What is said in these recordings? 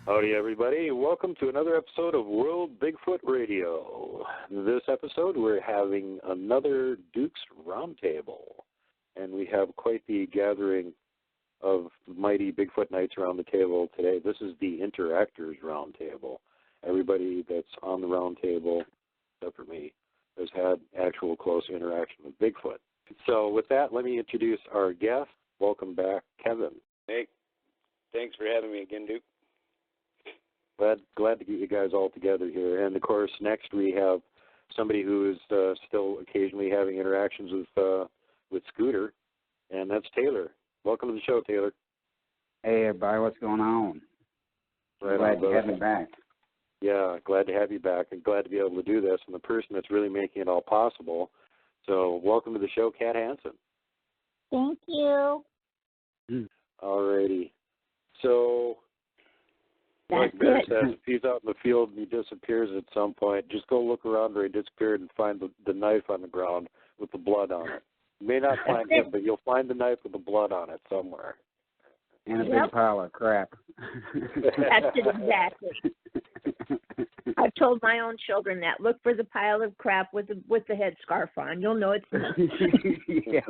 Howdy, everybody. Welcome to another episode of World Bigfoot Radio. This episode, we're having another Duke's Roundtable, and we have quite the gathering of mighty Bigfoot Knights around the table today. This is the Interactors Roundtable. Everybody that's on the roundtable, except for me, has had actual close interaction with Bigfoot. So with that, let me introduce our guest. Welcome back, Kevin. Hey, thanks for having me again, Duke. Glad to get you guys all together here. And, of course, next we have somebody who is still occasionally having interactions with Scooter, and that's Taylor. Welcome to the show, Taylor. Hey, everybody, what's going on? Right, glad to have me back. Yeah, glad to have you back and glad to be able to do this, and the person that's really making it all possible. So welcome to the show, Khat Hansen. Thank you. All righty. So, That's like Bear it. says, if he's out in the field and he disappears at some point, just go look around where he disappeared and find the knife on the ground with the blood on it. You may not find him, but you'll find the knife with the blood on it somewhere. And a big pile of crap. That's it exactly. I've told my own children that. Look for the pile of crap with the headscarf on. You'll know it's me. Yeah.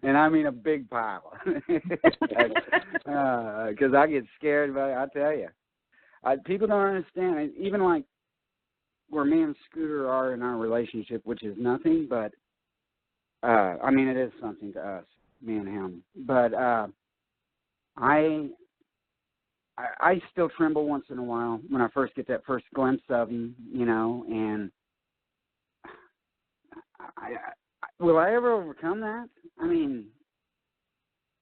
And I mean a big pile. Because I get scared about it, I tell you. People don't understand. Even like where me and Scooter are in our relationship, which is nothing, but, I mean, it is something to us, me and him. But I still tremble once in a while when I first get that first glimpse of him, you know, and will I ever overcome that? I mean,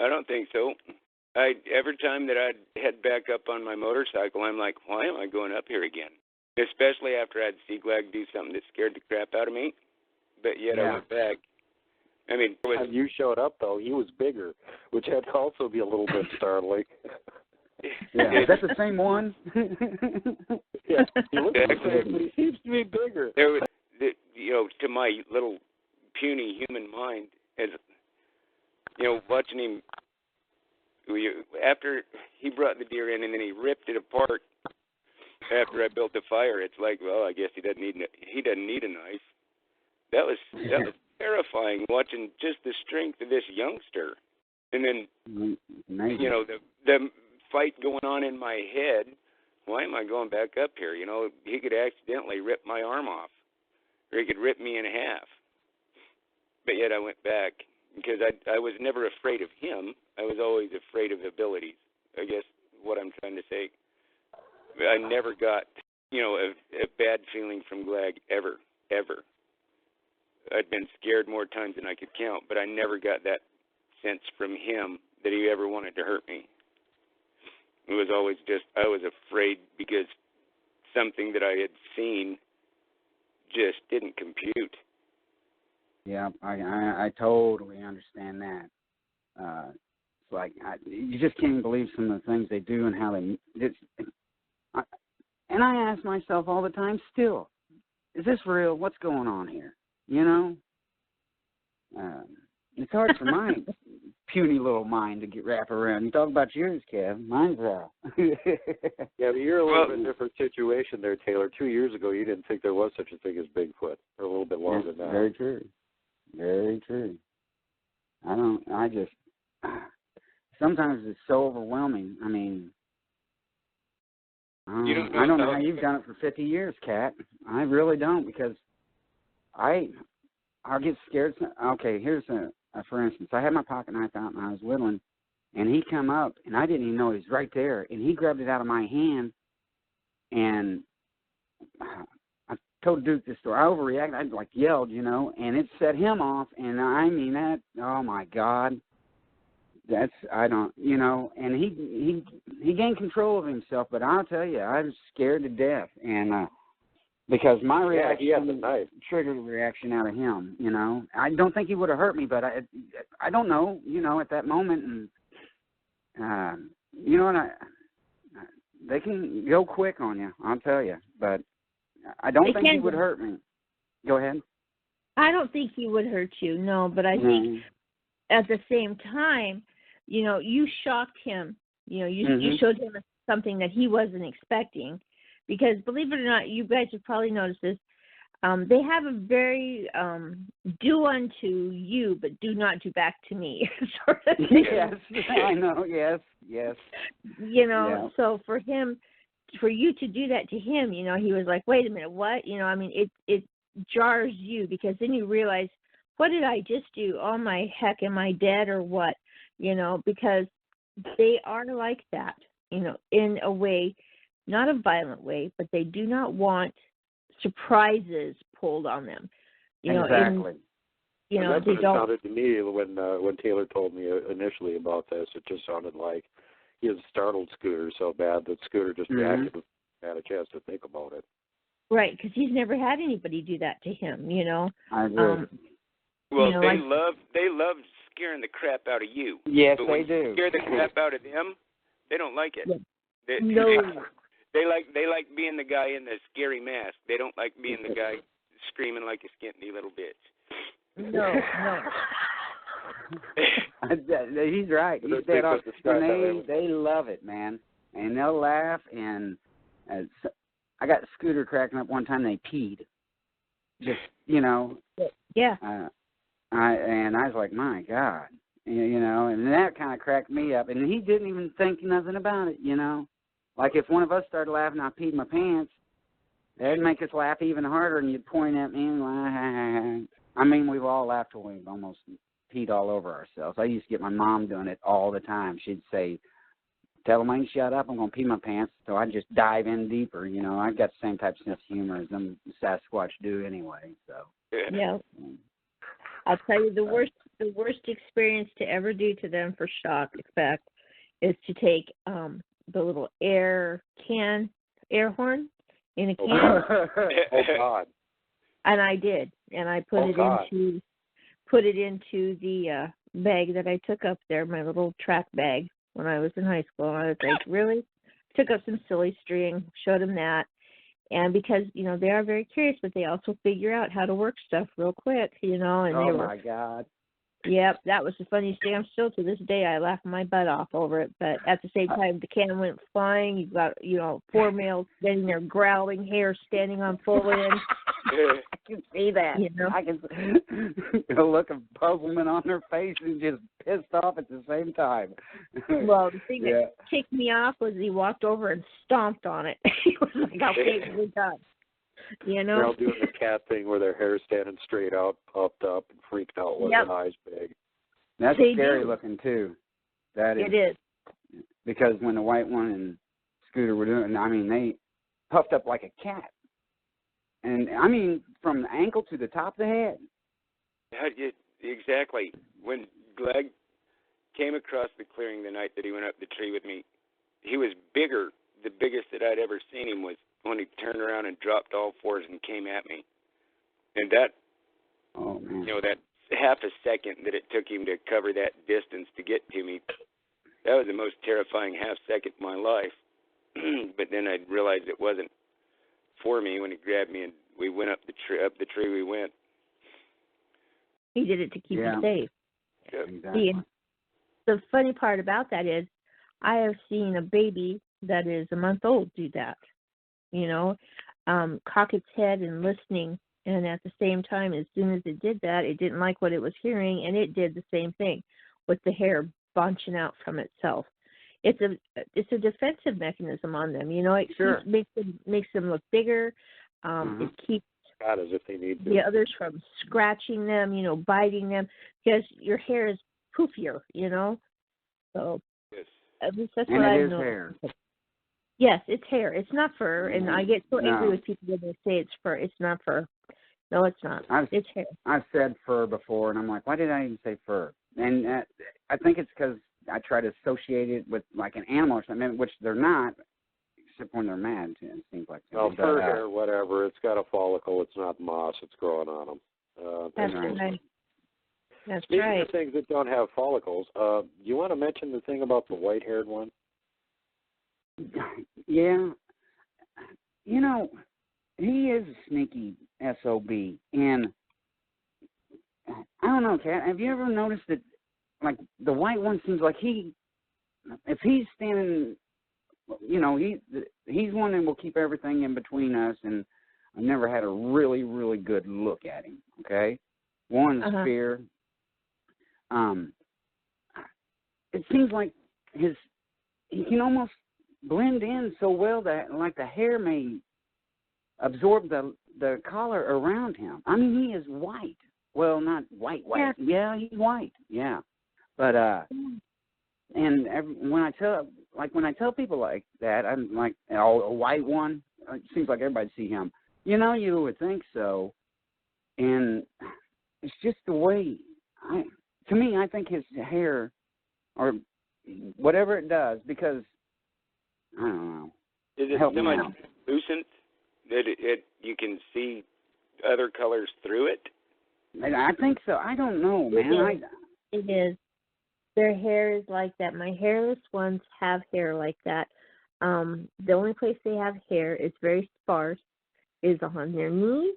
I don't think so. Every time that I'd head back up on my motorcycle, I'm like, why am I going up here again? Especially after I'd see Glag do something that scared the crap out of me. But yet I went back. I mean, when you showed up, though, he was bigger, which had to also be a little bit startling. Yeah, is that the same one? Yeah, he looks the same, but he seems to be bigger. There was, you know, to my little puny human mind, as you know, watching him after he brought the deer in and then he ripped it apart after I built the fire. It's like, well, I guess he doesn't need a knife. That was terrifying, watching just the strength of this youngster, and then you know the fight going on in my head. Why am I going back up here? You know, he could accidentally rip my arm off, or he could rip me in half. But yet I went back because I was never afraid of him. I was always afraid of abilities. I guess what I'm trying to say. I never got, you know, a bad feeling from Glag ever. I'd been scared more times than I could count, but I never got that sense from him that he ever wanted to hurt me. It was always just I was afraid because something that I had seen just didn't compute. Yeah, I totally understand that. It's like you just can't believe some of the things they do and how they. And I ask myself all the time, still, is this real? What's going on here? You know, it's hard for my puny little mind to get wrapped around. You talk about yours, Kev. Mine's raw. Yeah, but you're a little bit different situation there, Taylor. 2 years ago, you didn't think there was such a thing as Bigfoot, or a little bit longer than that. Very true. Very true. Sometimes it's so overwhelming. I mean, I don't know how you've done it for 50 years, Khat. I really don't, because I'll get scared. Okay, here's for instance, I had my pocket knife out and I was whittling, and he come up, and I didn't even know he was right there, and he grabbed it out of my hand, and I told Duke this story. I overreacted. I like yelled, you know, and it set him off, and I mean that. Oh my God, and he gained control of himself. But I'll tell you, I was scared to death, and because my reaction triggered a reaction out of him. You know, I don't think he would have hurt me, but I don't know. You know, at that moment, and you know, and they can go quick on you. I'll tell you, but I don't think he would hurt me. Go ahead. I don't think he would hurt you, no, but I think at the same time, you shocked him. You showed him something that he wasn't expecting. Because believe it or not, you guys have probably noticed this. They have a very do unto you, but do not do back to me sort of thing. Yes, I know. Yes. So for you to do that to him, he was like, wait a minute, what? It jars you because then you realize, what did I just do? Oh my heck, am I dead or what? Because they are like that, in a way, not a violent way, but they do not want surprises pulled on them. Exactly. That's what it sounded to me when Taylor told me initially about this. It just sounded like he had startled Scooter so bad that Scooter just reacted and had a chance to think about it. Right, because he's never had anybody do that to him. I agree. Well, they love scaring the crap out of you. Yes, but when they do. You scare the crap out of them, they don't like it. Yeah. They like being the guy in the scary mask. They don't like being the guy screaming like a skinty little bitch. No. He's right. He's dead on. And they love it, man. And they'll laugh. And I got Scooter cracking up one time. They peed. Just, Yeah. And I was like, my God. And that kind of cracked me up. And he didn't even think nothing about it, Like if one of us started laughing, I peed my pants, that'd make us laugh even harder, and you'd point at me and laugh. I mean, we've all laughed till we've almost peed all over ourselves. I used to get my mom doing it all the time. She'd say, tell them I can shut up, I'm going to pee my pants. So I'd just dive in deeper. I got the same type of sense of humor as them Sasquatch do anyway. So yeah. I'll tell you, the worst experience to ever do to them for shock effect is to take the little air horn in a can. Oh God! And I did, and I put it into the bag that I took up there, my little track bag when I was in high school. And I was like, really? Took up some silly string, showed them that, and because they are very curious, but they also figure out how to work stuff real quick, And my God! Yep, that was the funniest thing. Still to this day, I laugh my butt off over it. But at the same time, the can went flying. You've got, 4 males standing there growling, hair standing on full end. I can see that. I can see the look of puzzlement on their face and just pissed off at the same time. Well, the thing that kicked me off was he walked over and stomped on it. He was like, okay, we're done. They're all doing the cat thing where their hair's standing straight out, puffed up, and freaked out with their eyes big. That's scary looking, too. That is. It is. Because when the white one and Scooter were doing it, they puffed up like a cat. And, from the ankle to the top of the head. Exactly. When Glegg came across the clearing the night that he went up the tree with me, he was bigger. The biggest that I'd ever seen him was when he turned around and dropped all fours and came at me. And that, that half a second that it took him to cover that distance to get to me, that was the most terrifying half second of my life. But then I realized it wasn't for me when he grabbed me and we went up the tree we went. He did it to keep you safe. Yep. Exactly. The funny part about that is I have seen a baby that is a month old do that. Cock its head and listening, and at the same time, as soon as it did that, it didn't like what it was hearing, and it did the same thing with the hair bunching out from itself. It's a defensive mechanism on them, It makes them look bigger. It keeps as if they need to. The others from scratching them, biting them, because your hair is poofier, So yes. At least that's and what I know. And it is hair. Yes, it's hair. It's not fur, and I get so angry with people when they say it's fur. It's not fur. No, it's not. It's hair. I've said fur before, and I'm like, why did I even say fur? And I think it's because I try to associate it with like an animal or something, which they're not, except when they're mad. It seems like. Well, fur hair, whatever. It's got a follicle. It's not moss. It's growing on them. That's right. That's Speaking right. of things that don't have follicles, you want to mention the thing about the white-haired one? Yeah. He is a sneaky SOB. And don't know, Kat. Have you ever noticed that, like, the white one seems like if he's standing, he's one that will keep everything in between us, and I've never had a really, really good look at him, okay? One is fear. It seems like he can almost blend in so well that, like, the hair may absorb the collar around him. I mean, he is white. Well, not white. Yeah, he's white. Yeah, but and when I tell people like that, I'm like, oh, a white one. It seems like everybody see him. You would think so, and it's just the way. To me, I think his hair, or whatever it does, because I don't know. Is it so much translucent that you can see other colors through it? I think so. I don't know, man. It is. Their hair is like that. My hairless ones have hair like that. The only place they have hair is very sparse is on their knees,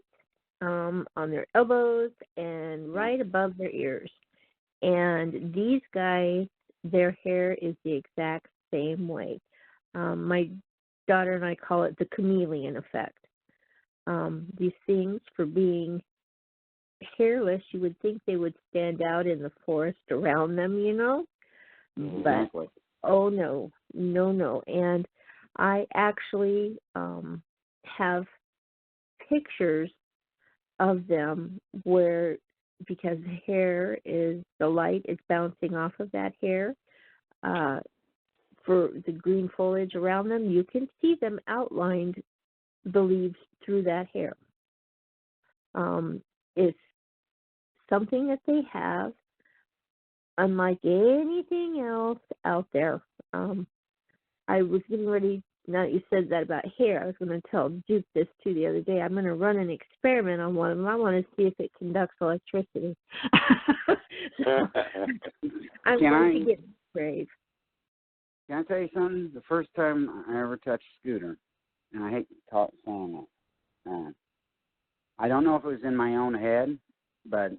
on their elbows, and right above their ears. And these guys, their hair is the exact same way. My daughter and I call it the chameleon effect. These things, for being hairless, you would think they would stand out in the forest around them, But, oh, no. And I actually have pictures of them where, because the light is bouncing off of that hair, for the green foliage around them, you can see them outlined, the leaves, through that hair. It's something that they have, unlike anything else out there. I was getting ready, now that you said that about hair, I was going to tell Duke this too the other day. I'm going to run an experiment on one of them. I want to see if it conducts electricity. I'm going to get brave. Can I tell you something? The first time I ever touched Scooter, and I hate saying that, I don't know if it was in my own head, but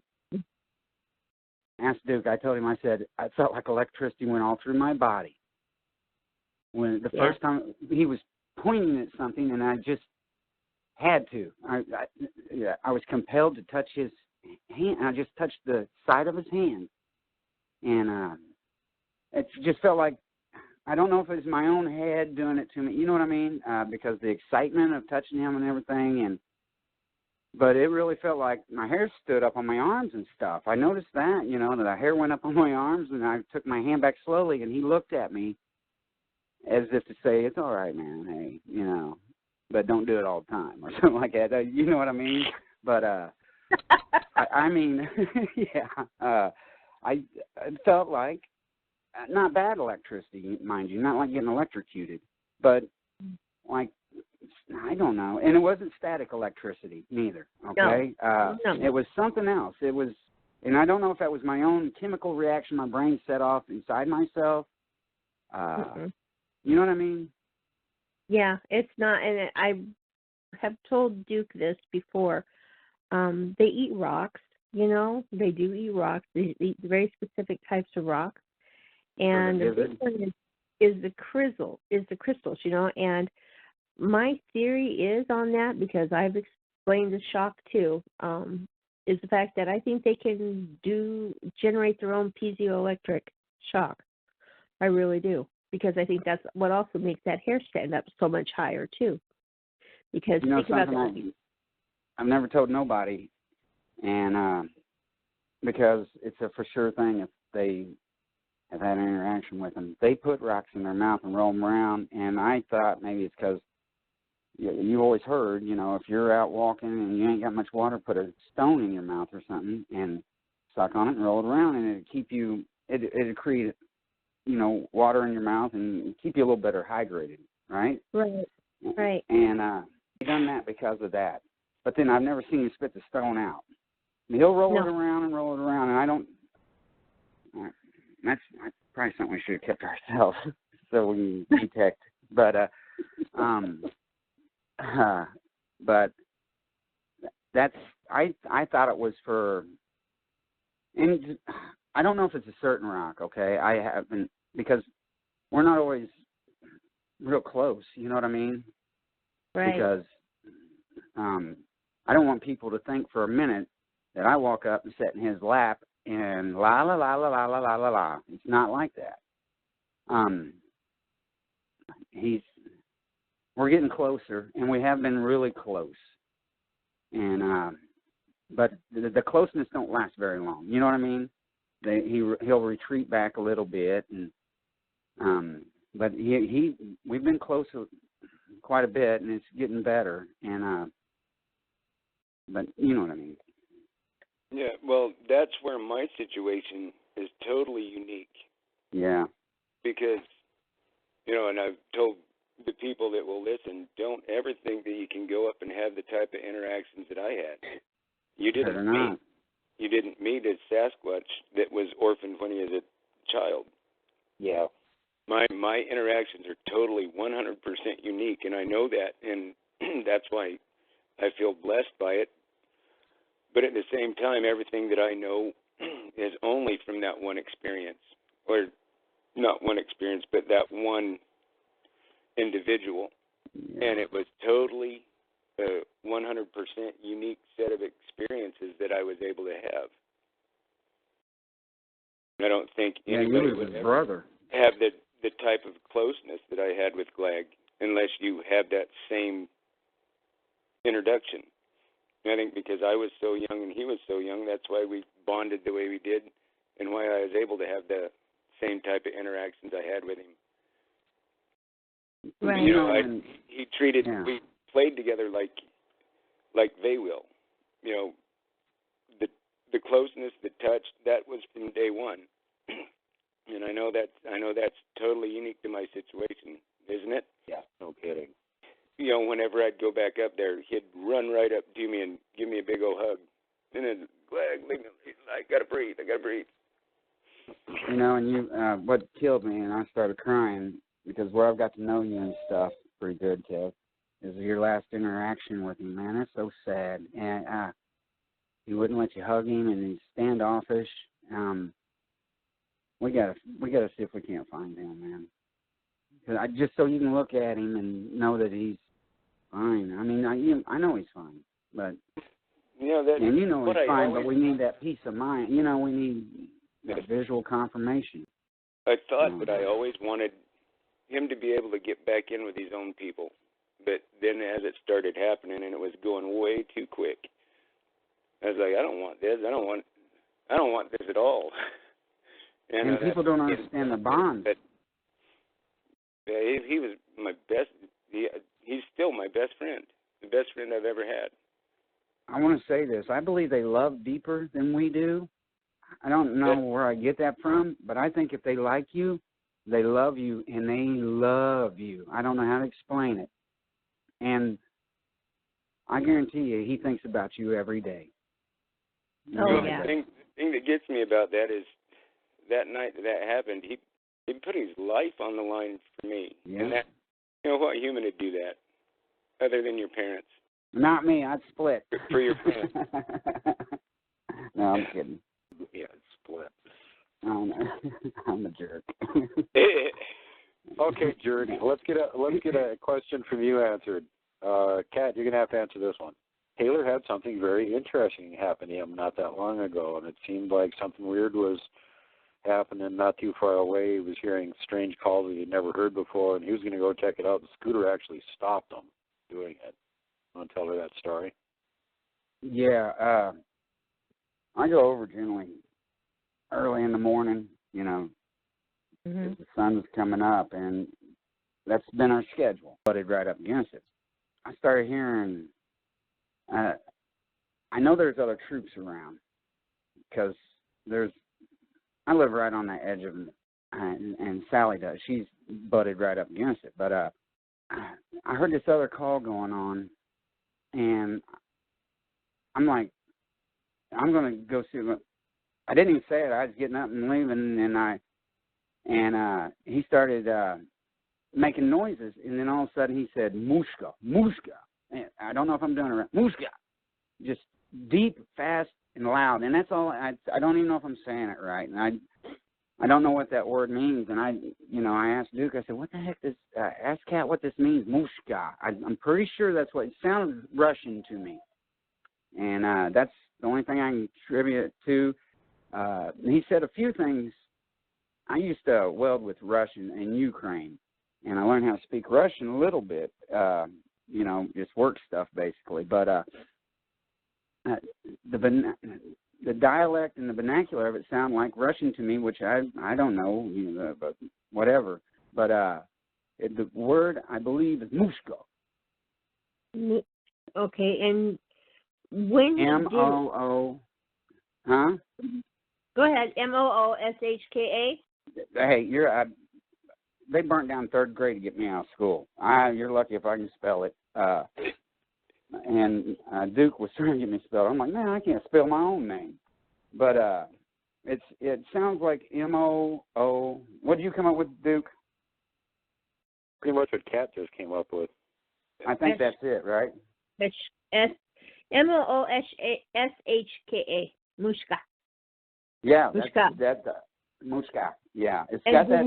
asked Duke, I told him, I said, I felt like electricity went all through my body. When the first time he was pointing at something, and I just had to. I was compelled to touch his hand. I just touched the side of his hand, and it just felt like, I don't know if it was my own head doing it to me. You know what I mean? Because the excitement of touching him and everything, but it really felt like my hair stood up on my arms and stuff. I noticed that, that the hair went up on my arms, and I took my hand back slowly, and he looked at me as if to say, it's all right, man, hey, but don't do it all the time, or something like that. You know what I mean? But, I mean, I felt like, not bad electricity, mind you, not like getting electrocuted, but like, I don't know. And it wasn't static electricity neither, okay? No. It was something else. It was, and I don't know if that was my own chemical reaction my brain set off inside myself. You know what I mean? Yeah, it's not, and I have told Duke this before. They eat rocks, they do eat rocks. They eat very specific types of rocks. And the big one is the crystals, and my theory is on that, because I've explained the shock too, is the fact that I think they can generate their own piezoelectric shock. I really do, because I think that's what also makes that hair stand up so much higher too. Because think about that. I've never told nobody, and because it's a for sure thing if they have had an interaction with them. They put rocks in their mouth and roll them around, and I thought maybe it's because you always heard, if you're out walking and you ain't got much water, put a stone in your mouth or something and suck on it and roll it around, and it'd keep you, it'd create, water in your mouth and keep you a little better hydrated, right? Right. And I've done that because of that. But then I've never seen him spit the stone out. I mean, he'll roll it around, and I don't. That's probably something we should have kept ourselves so we can detect. But but that's I thought it was for And I don't know if it's a certain rock, okay? I haven't, because we're not always real close, you know what I mean? Right. Because I don't want people to think for a minute that I walk up and sit in his lap and la la la la la la la la la. It's not like that. We're getting closer, and we have been really close. And but the closeness don't last very long. You know what I mean? He'll retreat back a little bit, and but we've been close quite a bit, and it's getting better. And but you know what I mean? Yeah. Well, that's where my situation is totally unique. Yeah. Because, you know, and I've told the people that will listen, don't ever think that you can go up and have the type of interactions that I had. You didn't meet a Sasquatch that was orphaned when he was a child. Yeah. My interactions are totally 100% unique, and I know that, and that's why I feel blessed by it. But at the same time, everything that I know is only from that one experience, or not one experience, but that one individual. Yeah. And it was totally a 100% unique set of experiences that I was able to have. I don't think anybody would ever have the type of closeness that I had with Glag unless you have that same introduction. And I think because I was so young and he was so young, that's why we bonded the way we did and why I was able to have the same type of interactions I had with him. Right. You know, we played together like they will. You know, the closeness, the touch, that was from day one. And I know that's totally unique to my situation, isn't it? Yeah, no kidding. You know, whenever I'd go back up there, he'd run right up to me and give me a big old hug. And then, I gotta breathe. You know, and you, what killed me, and I started crying, because where I've got to know you and stuff pretty good, Kev, is your last interaction with him, man. That's so sad. And he wouldn't let you hug him, and he's standoffish. We gotta see if we can't find him, man. Just so you can look at him and know that he's fine. I mean, I know he's fine, but and you know he's fine, but we need that peace of mind. You know, we need that visual confirmation. I thought that I always wanted him to be able to get back in with his own people, but then as it started happening and it was going way too quick, I was like, I don't want this. I don't want this at all. And people don't understand the bond. But he was my best. He's still my best friend, the best friend I've ever had. I want to say this. I believe they love deeper than we do. I don't know where I get that from, but I think if they like you, they love you, and they love you. I don't know how to explain it. And I guarantee you, he thinks about you every day. Oh, yeah. The thing that gets me about that is that night that happened, he put his life on the line for me. Yeah. And that, you know, what human would do that other than your parents? Not me. I'd split. For your friends. No, I'm kidding. Yeah, split. I'm a jerk. Okay, jerk. Let's get a question from you answered. Khat, you're gonna have to answer this one. Taylor had something very interesting happen to him not that long ago, and it seemed like something weird was happening not too far away. He was hearing strange calls that he'd never heard before, and he was going to go check it out. The scooter actually stopped him doing it. Want to tell her that story? Yeah, I go over generally early in the morning, you know, Mm-hmm. the sun's coming up, and that's been our schedule. Butted right up against it. I started hearing, I know there's other troops around, because I live right on that edge of, and Sally does. She's butted right up against it. But I heard this other call going on, and I'm like, I'm going to go see what. I didn't even say it. I was getting up and leaving, and he started making noises, and then all of a sudden he said, "Mushka, mushka." And I don't know if I'm doing it right. Mushka. Just deep, fast and loud, and that's all. I don't even know if I'm saying it right, and I don't know what that word means. And I asked Duke. I said, "What the heck does? Ask Khat what this means." Mushka. I'm pretty sure that's what it sounded Russian to me, and that's the only thing I can attribute it to. He said a few things. I used to weld with Russian in Ukraine, and I learned how to speak Russian a little bit. Just work stuff basically, but. The dialect and the vernacular of it sound like Russian to me, which I don't know, but whatever. But the word I believe is mushka. Okay, and when M-O-O, huh? Go ahead. Mooshka. Hey, they burnt down third grade to get me out of school. You're lucky if I can spell it. And Duke was trying to get me spelled. I'm like, man, I can't spell my own name. But it sounds like M-O-O. What did you come up with, Duke? Pretty much what Khat just came up with. I think that's it, right? Mooshka. Mushka. Yeah, Mushka. that's Mushka. Yeah, it's and got that.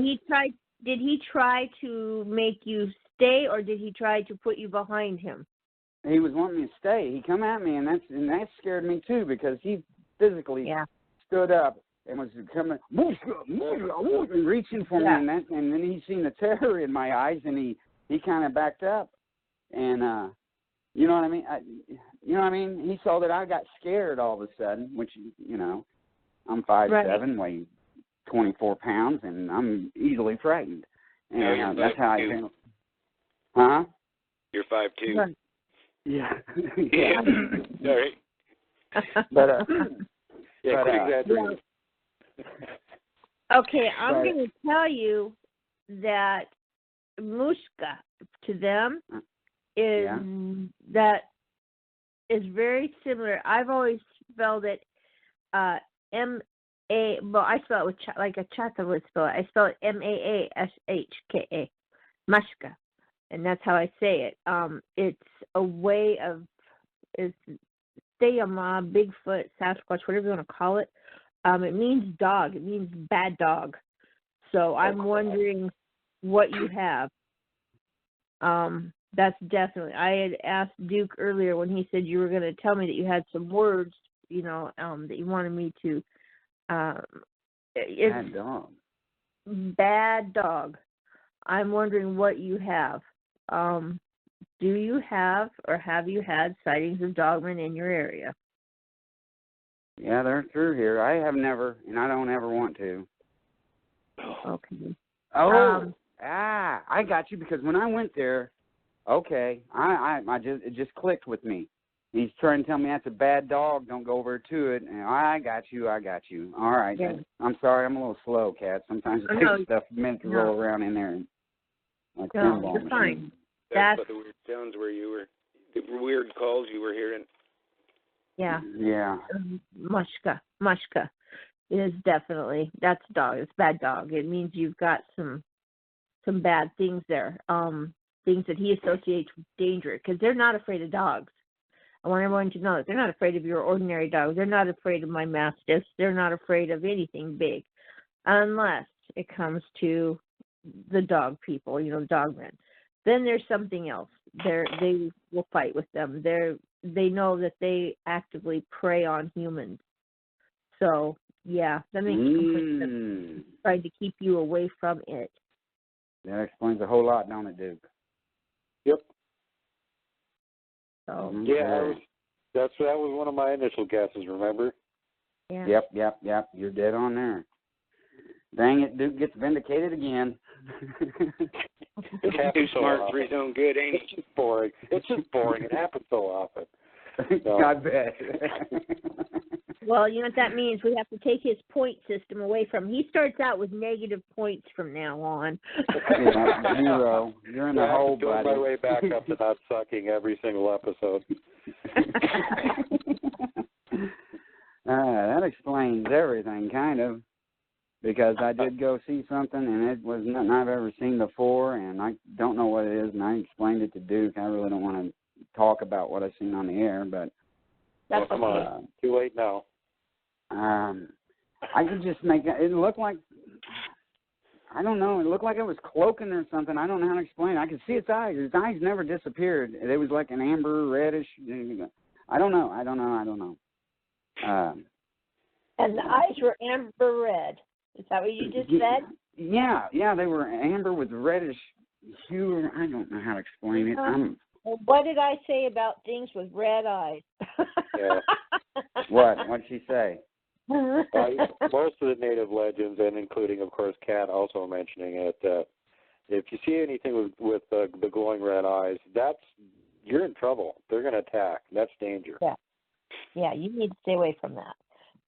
Did he try to make you stay, or did he try to put you behind him? He was wanting me to stay. He come at me, and that scared me too, because he physically stood up and was coming, and reaching for me, and then he seen the terror in my eyes, and he kind of backed up, and you know what I mean? He saw that I got scared all of a sudden, which I'm 5'7", weigh 24 pounds, and I'm easily frightened, and that's how I feel. Huh? You're 5'2". Yeah. Yeah. Sorry. But exaggerating. Okay, I'm going to tell you that mushka to them is that is very similar. I've always spelled it M-A. Well, I spell it with like a chata would spell it. I spell it M-A-A-S-H-K-A, mushka. And that's how I say it. It's a way of, Steyama, Bigfoot, Sasquatch, whatever you want to call it. It means dog. It means bad dog. So I'm wondering what you have. That's definitely. I had asked Duke earlier when he said you were going to tell me that you had some words, that you wanted me to. Bad dog. Bad dog. I'm wondering what you have. Do you have or have you had sightings of dogmen in your area? Yeah, they're through here. I have never, and I don't ever want to. Okay. I got you, because when I went there, it just clicked with me. He's trying to tell me that's a bad dog. Don't go over to it. And I got you. All right. Yeah. I'm sorry. I'm a little slow, Khat. Sometimes it takes stuff a minute to roll around in there. Like you're fine. That's what the weird sounds where you were, the weird calls you were hearing. Yeah. Yeah. Mushka is definitely, that's dog. It's bad dog. It means you've got some bad things there. Things that he associates with danger, because they're not afraid of dogs. I want everyone to know that they're not afraid of your ordinary dogs. They're not afraid of my mastiffs. They're not afraid of anything big, unless it comes to the dog people, the dog men. Then there's something else. They will fight with them. They know that they actively prey on humans. So that makes complete sense. Trying to keep you away from it. That explains a whole lot, don't it, Duke? Yep. So that was one of my initial guesses. Remember? Yeah. Yep. You're dead on there. Dang it, Duke gets vindicated again. It's too smart for his own good, ain't It's just boring. It happens so often. So. I bet. Well, you know what that means? We have to take his point system away from him. He starts out with negative points from now on. Zero. You're in the hole, buddy. I'm my way back up to not sucking every single episode. That explains everything, kind of. Because I did go see something, and it was nothing I've ever seen before, and I don't know what it is, and I explained it to Duke. I really don't want to talk about what I've seen on the air, but... Come on. Too late now. I could just make it look like, I don't know, it looked like it was cloaking or something. I don't know how to explain it. I could see its eyes. Its eyes never disappeared. It was like an amber, reddish. I don't know. And the eyes were amber red. Is that what you just said? Yeah, they were amber with reddish hue. I don't know how to explain it. Well, what did I say about things with red eyes? Yeah. What'd she say? Most of the native legends, and including, of course, Khat also mentioning it, if you see anything with the glowing red eyes, you're in trouble. They're going to attack. That's danger. Yeah, you need to stay away from that.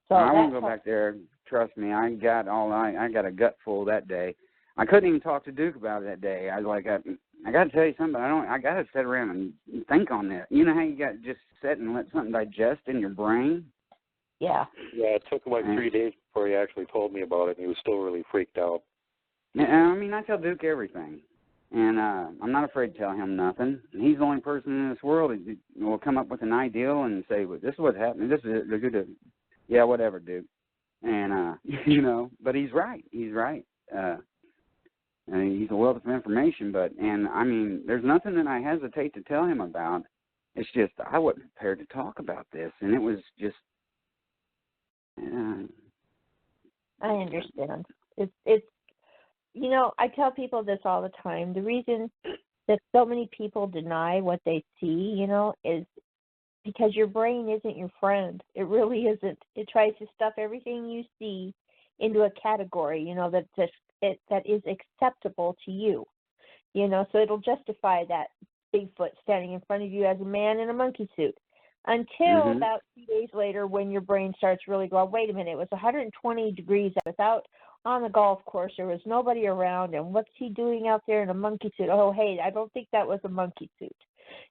So I won't go back there. Trust me, I got a gut full that day. I couldn't even talk to Duke about it that day. I was like, I got to tell you something. I got to sit around and think on this. You know how you got to just sit and let something digest in your brain? Yeah. Yeah, it took him like 3 days before he actually told me about it, and he was still really freaked out. I mean, I tell Duke everything, and I'm not afraid to tell him nothing. He's the only person in this world that will come up with an ideal and say, well, this is what's happening. This is it. Yeah, whatever, Duke. And, but he's right. He's right. And he's a wealth of information, I mean, there's nothing that I hesitate to tell him about. It's just I wasn't prepared to talk about this, and it was just, I understand. It's I tell people this all the time. The reason that so many people deny what they see, is because your brain isn't your friend. It really isn't. It tries to stuff everything you see into a category, that is acceptable to you. So it'll justify that Bigfoot standing in front of you as a man in a monkey suit. Until about 2 days later, when your brain starts really going, wait a minute, it was 120 degrees. I was out on the golf course. There was nobody around. And what's he doing out there in a monkey suit? Oh, hey, I don't think that was a monkey suit.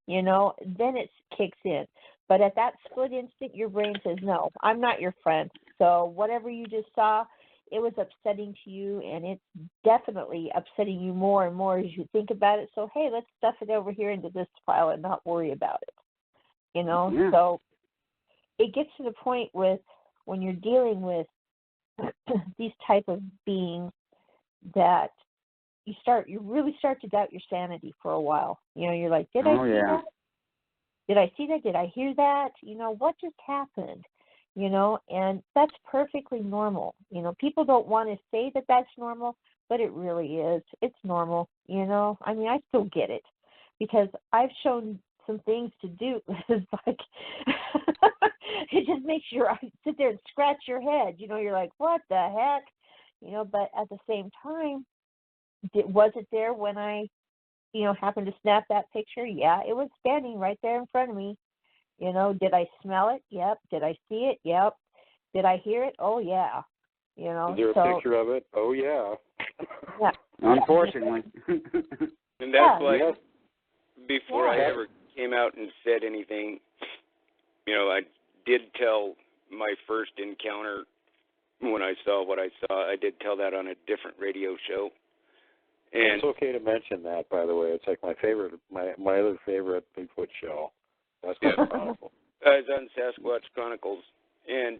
Then it kicks in. But at that split instant, your brain says, no, I'm not your friend. So whatever you just saw, it was upsetting to you, and it's definitely upsetting you more and more as you think about it. So, hey, let's stuff it over here into this file and not worry about it. Yeah. So it gets to the point with when you're dealing with these type of beings that you really start to doubt your sanity for a while. You're like, did I see that? Did I see that? Did I hear that? What just happened? And that's perfectly normal. People don't want to say that that's normal, but it really is. It's normal. I mean, I still get it because I've shown some things to do. It's like, it just makes you sit there and scratch your head. You're like, what the heck? But at the same time, was it there when I, happened to snap that picture? Yeah, it was standing right there in front of me. Did I smell it? Yep. Did I see it? Yep. Did I hear it? Oh, yeah. Is there a picture of it? Oh, yeah. Yeah. Unfortunately. And that's why before I ever came out and said anything, I did tell my first encounter when I saw what I saw. I did tell that on a different radio show. And it's okay to mention that, by the way. It's like my other favorite Bigfoot show. Sasquatch Chronicles. I was on Sasquatch Chronicles, and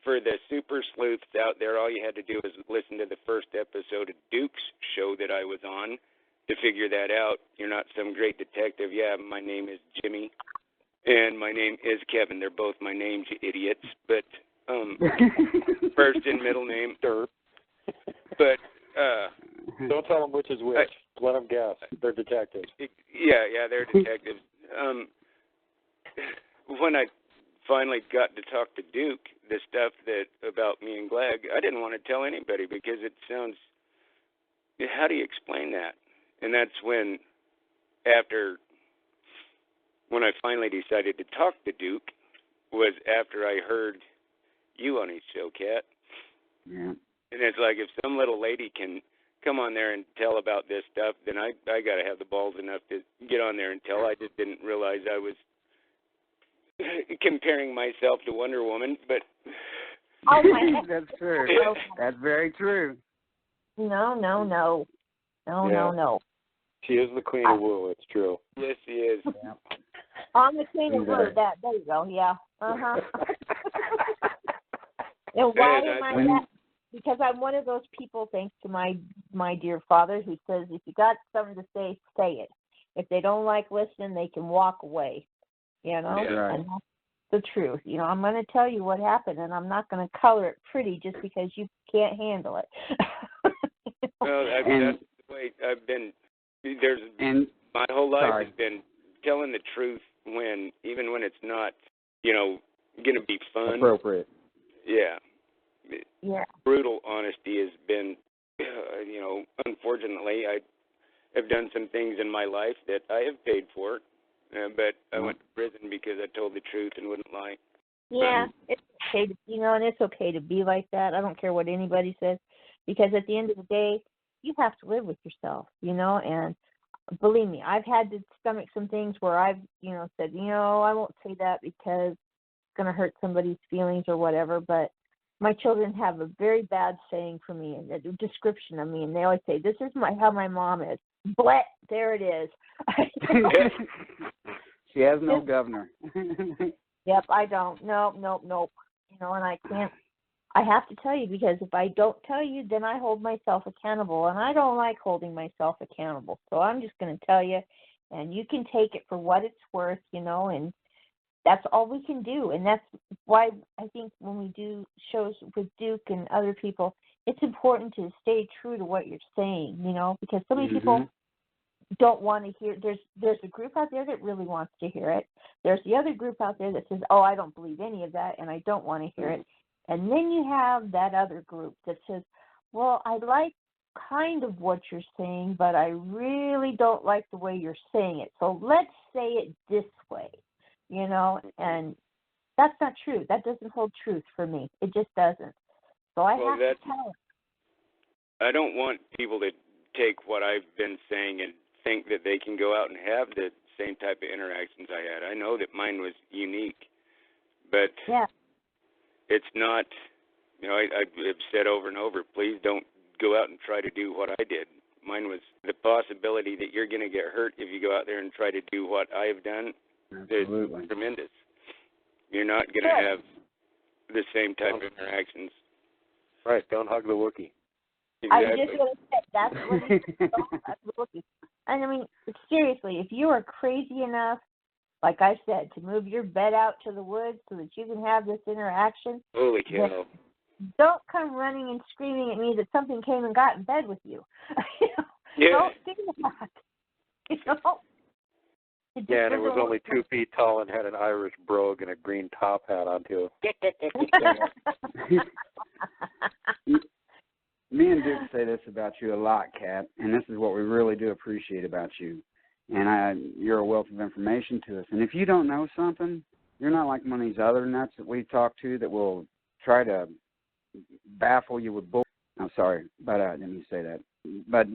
for the super sleuths out there, all you had to do was listen to the first episode of Duke's show that I was on to figure that out. You're not some great detective. Yeah, my name is Jimmy, and my name is Kevin. They're both my names, you idiots. But first and middle name. Derp. But don't tell them which is which. Let them guess. They're detectives. Yeah, they're detectives. When I finally got to talk to Duke, the stuff about me and Glag, I didn't want to tell anybody because it sounds, how do you explain that? And that's when I finally decided to talk to Duke, was after I heard you on his show, Khat. Yeah. And it's like, if some little lady can come on there and tell about this stuff, then I got to have the balls enough to get on there and tell. I just didn't realize I was comparing myself to Wonder Woman, but oh my that's true. That's very true. No. She is the queen of woo. It's true. Yes, she is. Yeah. I'm the queen of woo. There you go. Yeah. And why am I that? Because I'm one of those people, thanks to my dear father, who says if you got something to say it. If they don't like listening, they can walk away. You know, right. And that's the truth. You know, I'm going to tell you what happened, and I'm not going to color it pretty just because you can't handle it. Well, that's the way I've been. My whole life has been telling the truth even when it's not, going to be fun. Appropriate. Yeah. Yeah. Brutal honesty has been, unfortunately, I have done some things in my life that I have paid for, but I went to prison because I told the truth and wouldn't lie. Yeah, it's okay to, and it's okay to be like that. I don't care what anybody says, because at the end of the day, you have to live with yourself, and believe me, I've had to stomach some things where I've, said, I won't say that because it's going to hurt somebody's feelings or whatever, but my children have a very bad saying for me, and a description of me, and they always say, this is how my mom is. Blet, there it is. She has no governor. Yep, I don't. Nope. And I can't. I have to tell you, because if I don't tell you, then I hold myself accountable, and I don't like holding myself accountable. So I'm just going to tell you, and you can take it for what it's worth, and that's all we can do. And that's why I think when we do shows with Duke and other people, it's important to stay true to what you're saying, because so many people don't want to hear. There's a group out there that really wants to hear it. There's the other group out there that says, oh, I don't believe any of that, and I don't want to hear it. And then you have that other group that says, well, I like kind of what you're saying, but I really don't like the way you're saying it. So let's say it this way, and that's not true. That doesn't hold truth for me. It just doesn't. So I have to tell them. I don't want people to take what I've been saying and think that they can go out and have the same type of interactions I had. I know that mine was unique, but it's not, I've said over and over, please don't go out and try to do what I did. Mine was the possibility that you're going to get hurt if you go out there and try to do what I have done. Absolutely. Is tremendous. You're not going to have the same type of interactions. Right, don't hug the Wookiee. Exactly. I was just going to say, that's what that's the Wookiee. And I mean, seriously, if you are crazy enough, like I said, to move your bed out to the woods so that you can have this interaction, holy cow. Don't come running and screaming at me that something came and got in bed with you. Don't do that. Yeah, and it was only 2 feet tall and had an Irish brogue and a green top hat on too. Me and Duke say this about you a lot, Khat, and this is what we really do appreciate about you. And you're a wealth of information to us. And if you don't know something, you're not like one of these other nuts that we talk to that will try to baffle you with bull. I'm sorry, but I didn't mean to say that. But,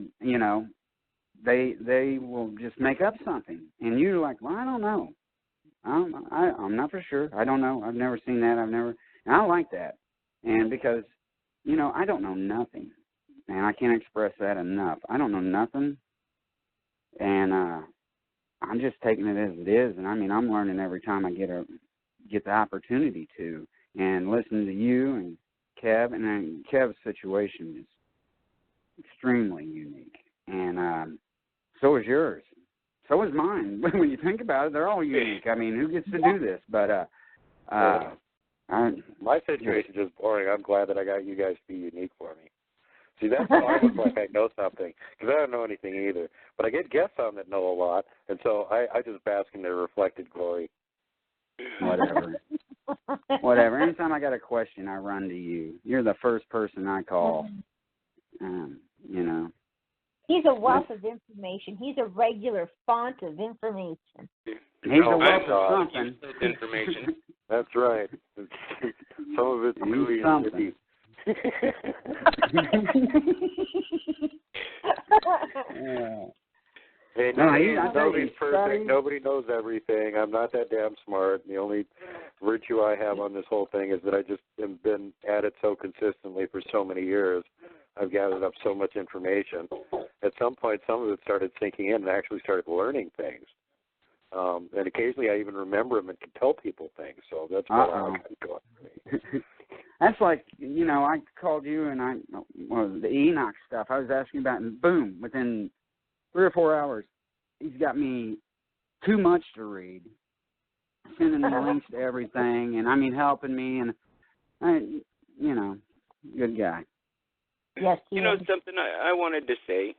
they will just make up something. And you're like, well, I don't know. I'm not for sure. I don't know. I've never seen that. And I like that. And because, I don't know nothing. And I can't express that enough. I don't know nothing. And I'm just taking it as it is. And, I'm learning every time I get the opportunity to. And listening to you and Kev. And Kev's situation is extremely unique. And so is yours. So is mine. When you think about it, they're all unique. Who gets to do this? But my situation is just boring. I'm glad that I got you guys to be unique for me. See, that's how I look like I know something, because I don't know anything either. But I get guests on that know a lot, and so I just bask in their reflected glory. Whatever. Anytime I got a question, I run to you. You're the first person I call. He's a wealth of information. He's a regular font of information. He's a wealth of something. Information. That's right. Some of it's really something. Hey, nobody's perfect. Nobody knows everything. I'm not that damn smart. The only virtue I have on this whole thing is that I just have been at it so consistently for so many years. I've gathered up so much information. At some point, some of it started sinking in, and I actually started learning things. And occasionally, I even remember them and can tell people things. So that's what I'm going. That's like, I called you and the Enoch stuff I was asking about, and boom, within 3 or 4 hours, he's got me too much to read, sending me links to everything, and helping me, and good guy. Yes, something I wanted to say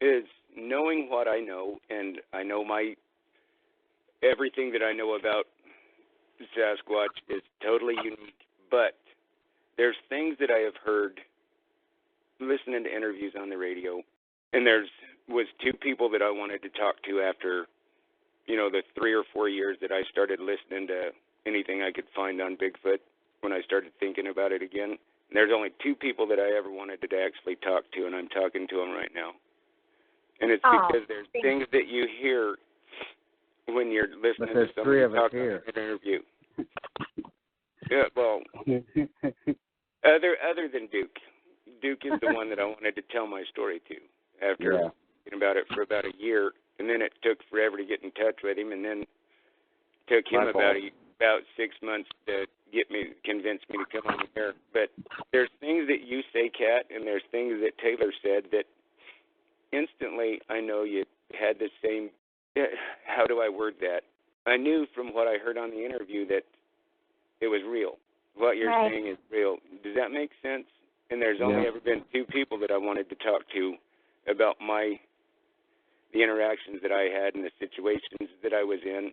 is knowing what I know, and I know everything that I know about Sasquatch is totally unique, but there's things that I have heard listening to interviews on the radio, and was 2 people that I wanted to talk to after, the 3 or 4 years that I started listening to anything I could find on Bigfoot when I started thinking about it again. And there's only 2 people that I ever wanted to actually talk to, and I'm talking to them right now. And it's because there's things that you hear when you're listening to somebody talk on an interview. Yeah, well, other than Duke. Duke is the one that I wanted to tell my story to after thinking about it for about a year, and then it took forever to get in touch with him, and then took him about 6 months to convince me to come on here. But there's things that you say, Khat, and there's things that Taylor said that instantly I know you had the same. How do I word that? I knew from what I heard on the interview that it was real. What you're saying is real. Does that make sense? And there's only ever been 2 people that I wanted to talk to about the interactions that I had and the situations that I was in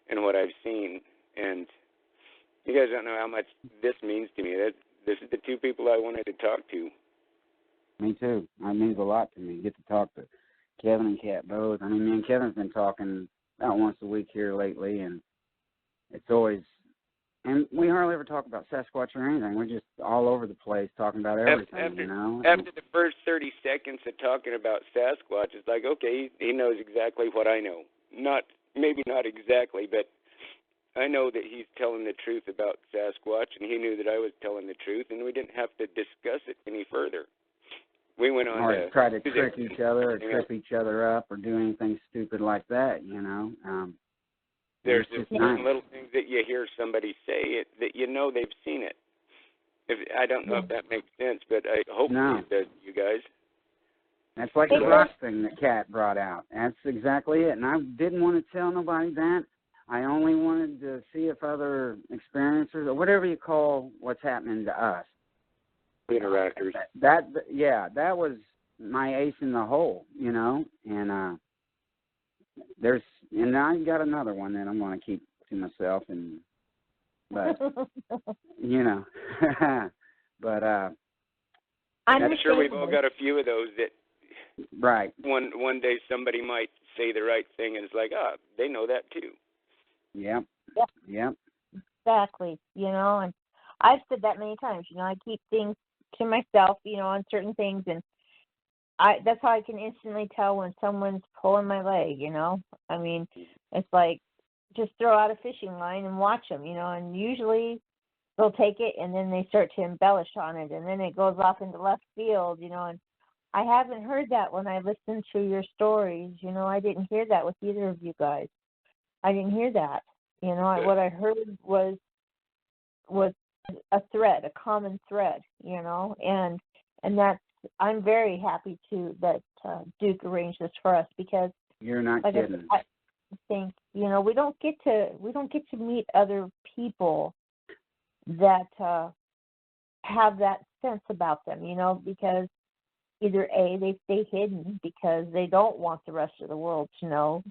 and what I've seen. And you guys don't know how much this means to me. This is the 2 people I wanted to talk to. Me too. It means a lot to me. Get to talk to Kevin and Khat both. Me and Kevin's been talking about once a week here lately, and it's always, and we hardly ever talk about Sasquatch or anything. We're just all over the place talking about everything, After the first 30 seconds of talking about Sasquatch, it's like, okay, he knows exactly what I know. Maybe not exactly, but I know that he's telling the truth about Sasquatch, and he knew that I was telling the truth, and we didn't have to discuss it any further. We went on to try to trick each other or trip each other up or do anything stupid like that, There's just little things that you hear somebody say that they've seen it. I don't know if that makes sense, but I hope it does to you guys. That's like the rock thing that Khat brought out. That's exactly it. And I didn't want to tell nobody that. I only wanted to see if other experiencers, or whatever you call what's happening to us, Interactors. That was my ace in the hole, and I got another one that I'm going to keep to myself, but I'm sure we've all got a few of those that one day somebody might say the right thing and it's like, they know that too. Yep. Exactly. And I've said that many times. I keep things to myself, on certain things, and that's how I can instantly tell when someone's pulling my leg. It's like just throw out a fishing line and watch them, and usually they'll take it and then they start to embellish on it, and then it goes off into left field, and I haven't heard that when I listened to your stories. I didn't hear that with either of you guys. I didn't hear that. What I heard was a thread, a common thread, and that's, I'm very happy that Duke arranged this for us, because you're not kidding. I think we don't get to meet other people that have that sense about them, because either A, they stay hidden because they don't want the rest of the world to know,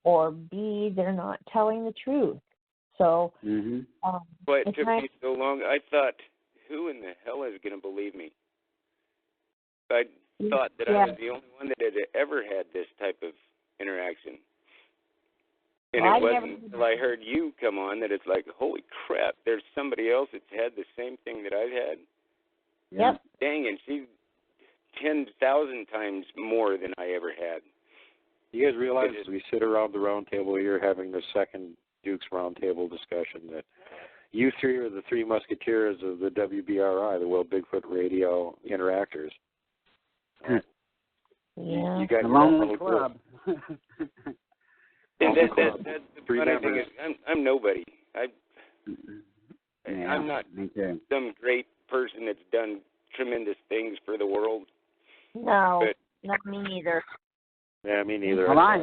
or B, they're not telling the truth. So, but it took me so long. I thought, who in the hell is going to believe me? I thought that I was the only one that had ever had this type of interaction. And it wasn't until I heard you come on that it's like, holy crap, there's somebody else that's had the same thing that I've had. Yep. Dang, and she's 10,000 times more than I ever had. You guys realize as we sit around the round table here having the second Duke's roundtable discussion that you 3 are the 3 musketeers of the WBRI, the World Bigfoot Radio Interactors. You got the Lonely Club. And that's the funny thing is, I'm nobody. Yeah, I'm not me too. some great person that's done tremendous things for the world. No, But not me neither. Yeah, me neither. Well, I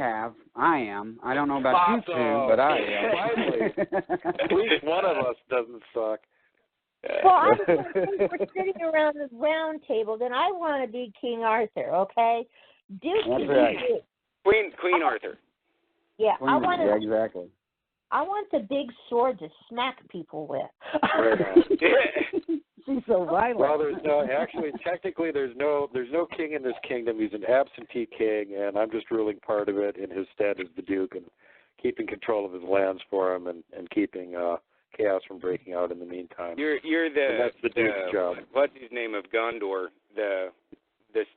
am. I don't know about you two, but I am. Finally. At least one of us doesn't suck. Well, I was going to say we're sitting around the round table, then I want to be King Arthur, okay? Duke That's can right. do it. Queen Arthur. Yeah, I want Yeah, exactly. I want the big sword to smack people with. Right on. She's so violent. Well, technically, there's no king in this kingdom. He's an absentee king, and I'm just ruling part of it in his stead as the Duke and keeping control of his lands for him and keeping chaos from breaking out in the meantime. You're and that's the Duke's job. What's his name of Gondor? The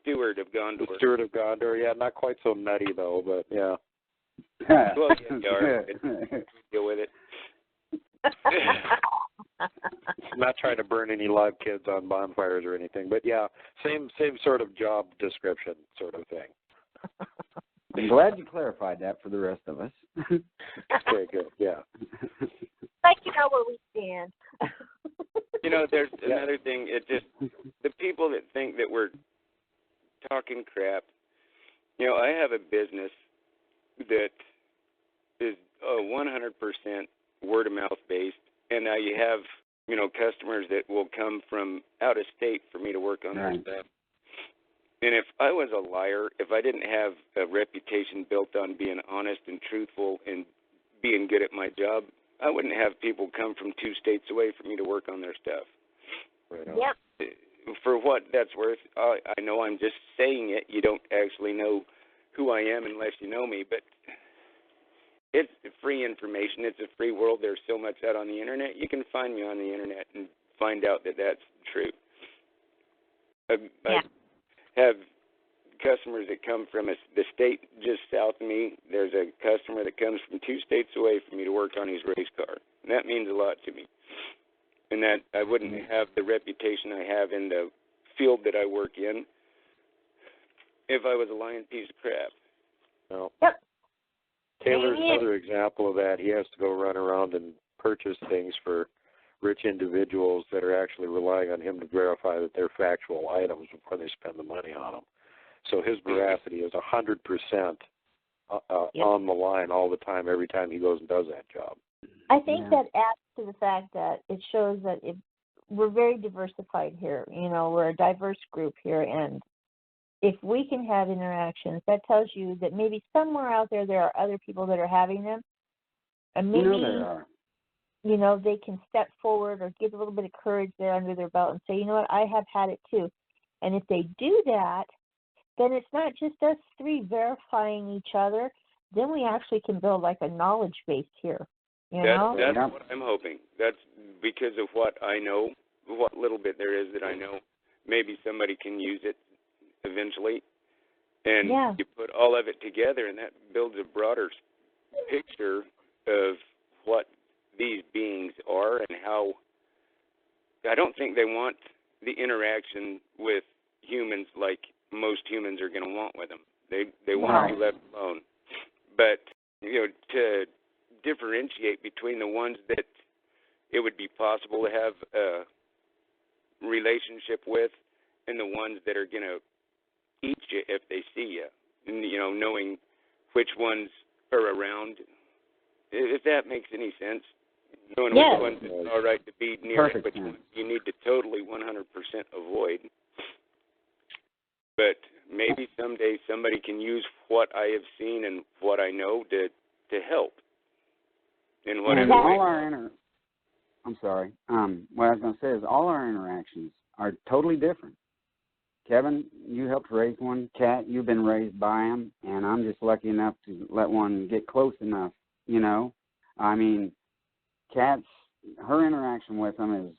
steward of Gondor. The steward of Gondor. Yeah, not quite so nutty though, but yeah. Well, yeah, you are. Deal with it. Not trying to burn any live kids on bonfires or anything, but yeah, same sort of job description sort of thing. I'm glad you clarified that for the rest of us. Okay, good. Yeah. Like you know where we stand. There's another thing. It just the people that think that we're talking crap. I have a business that is 100% word of mouth based, and now you have customers that will come from out of state for me to work on their stuff. And if I was a liar, if I didn't have a reputation built on being honest and truthful and being good at my job, I wouldn't have people come from 2 states away for me to work on their stuff. Right on. Yep. For what that's worth, I know I'm just saying it. You don't actually know who I am unless you know me, but it's free information. It's a free world. There's so much out on the Internet. You can find me on the Internet and find out that that's true. I have customers that come from the state just south of me. There's a customer that comes from 2 states away for me to work on his race car. And that means a lot to me. And that I wouldn't have the reputation I have in the field that I work in if I was a lying piece of crap. No. Yep. Taylor's another example of that. He has to go run around and purchase things for rich individuals that are actually relying on him to verify that they're factual items before they spend the money on them. So his veracity is 100% on the line all the time, every time he goes and does that job. I think that adds to the fact that it shows that we're very diversified here. We're a diverse group here, and if we can have interactions, that tells you that maybe somewhere out there are other people that are having them, and maybe there are. They can step forward or get a little bit of courage there under their belt and say, you know what, I have had it too. And if they do that, then it's not just us 3 verifying each other. Then we actually can build like a knowledge base here. That's what I'm hoping. That's because of what I know, what little bit there is that I know. Maybe somebody can use it eventually. And you put all of it together, and that builds a broader picture of what these beings are and how I don't think they want the interaction with humans like most humans are going to want with them. They want to be left alone. But, to differentiate between the ones that it would be possible to have a relationship with and the ones that are going to eat you if they see you, and, knowing which ones are around, if that makes any sense. Knowing which ones it's all right to be near, and which ones you need to totally 100% avoid. But maybe someday somebody can use what I have seen and what I know to help. In whatever way. I'm sorry. What I was going to say is all our interactions are totally different. Kevin, you helped raise one. Khat, you've been raised by him, and I'm just lucky enough to let one get close enough, I mean, Khat's, her interaction with him is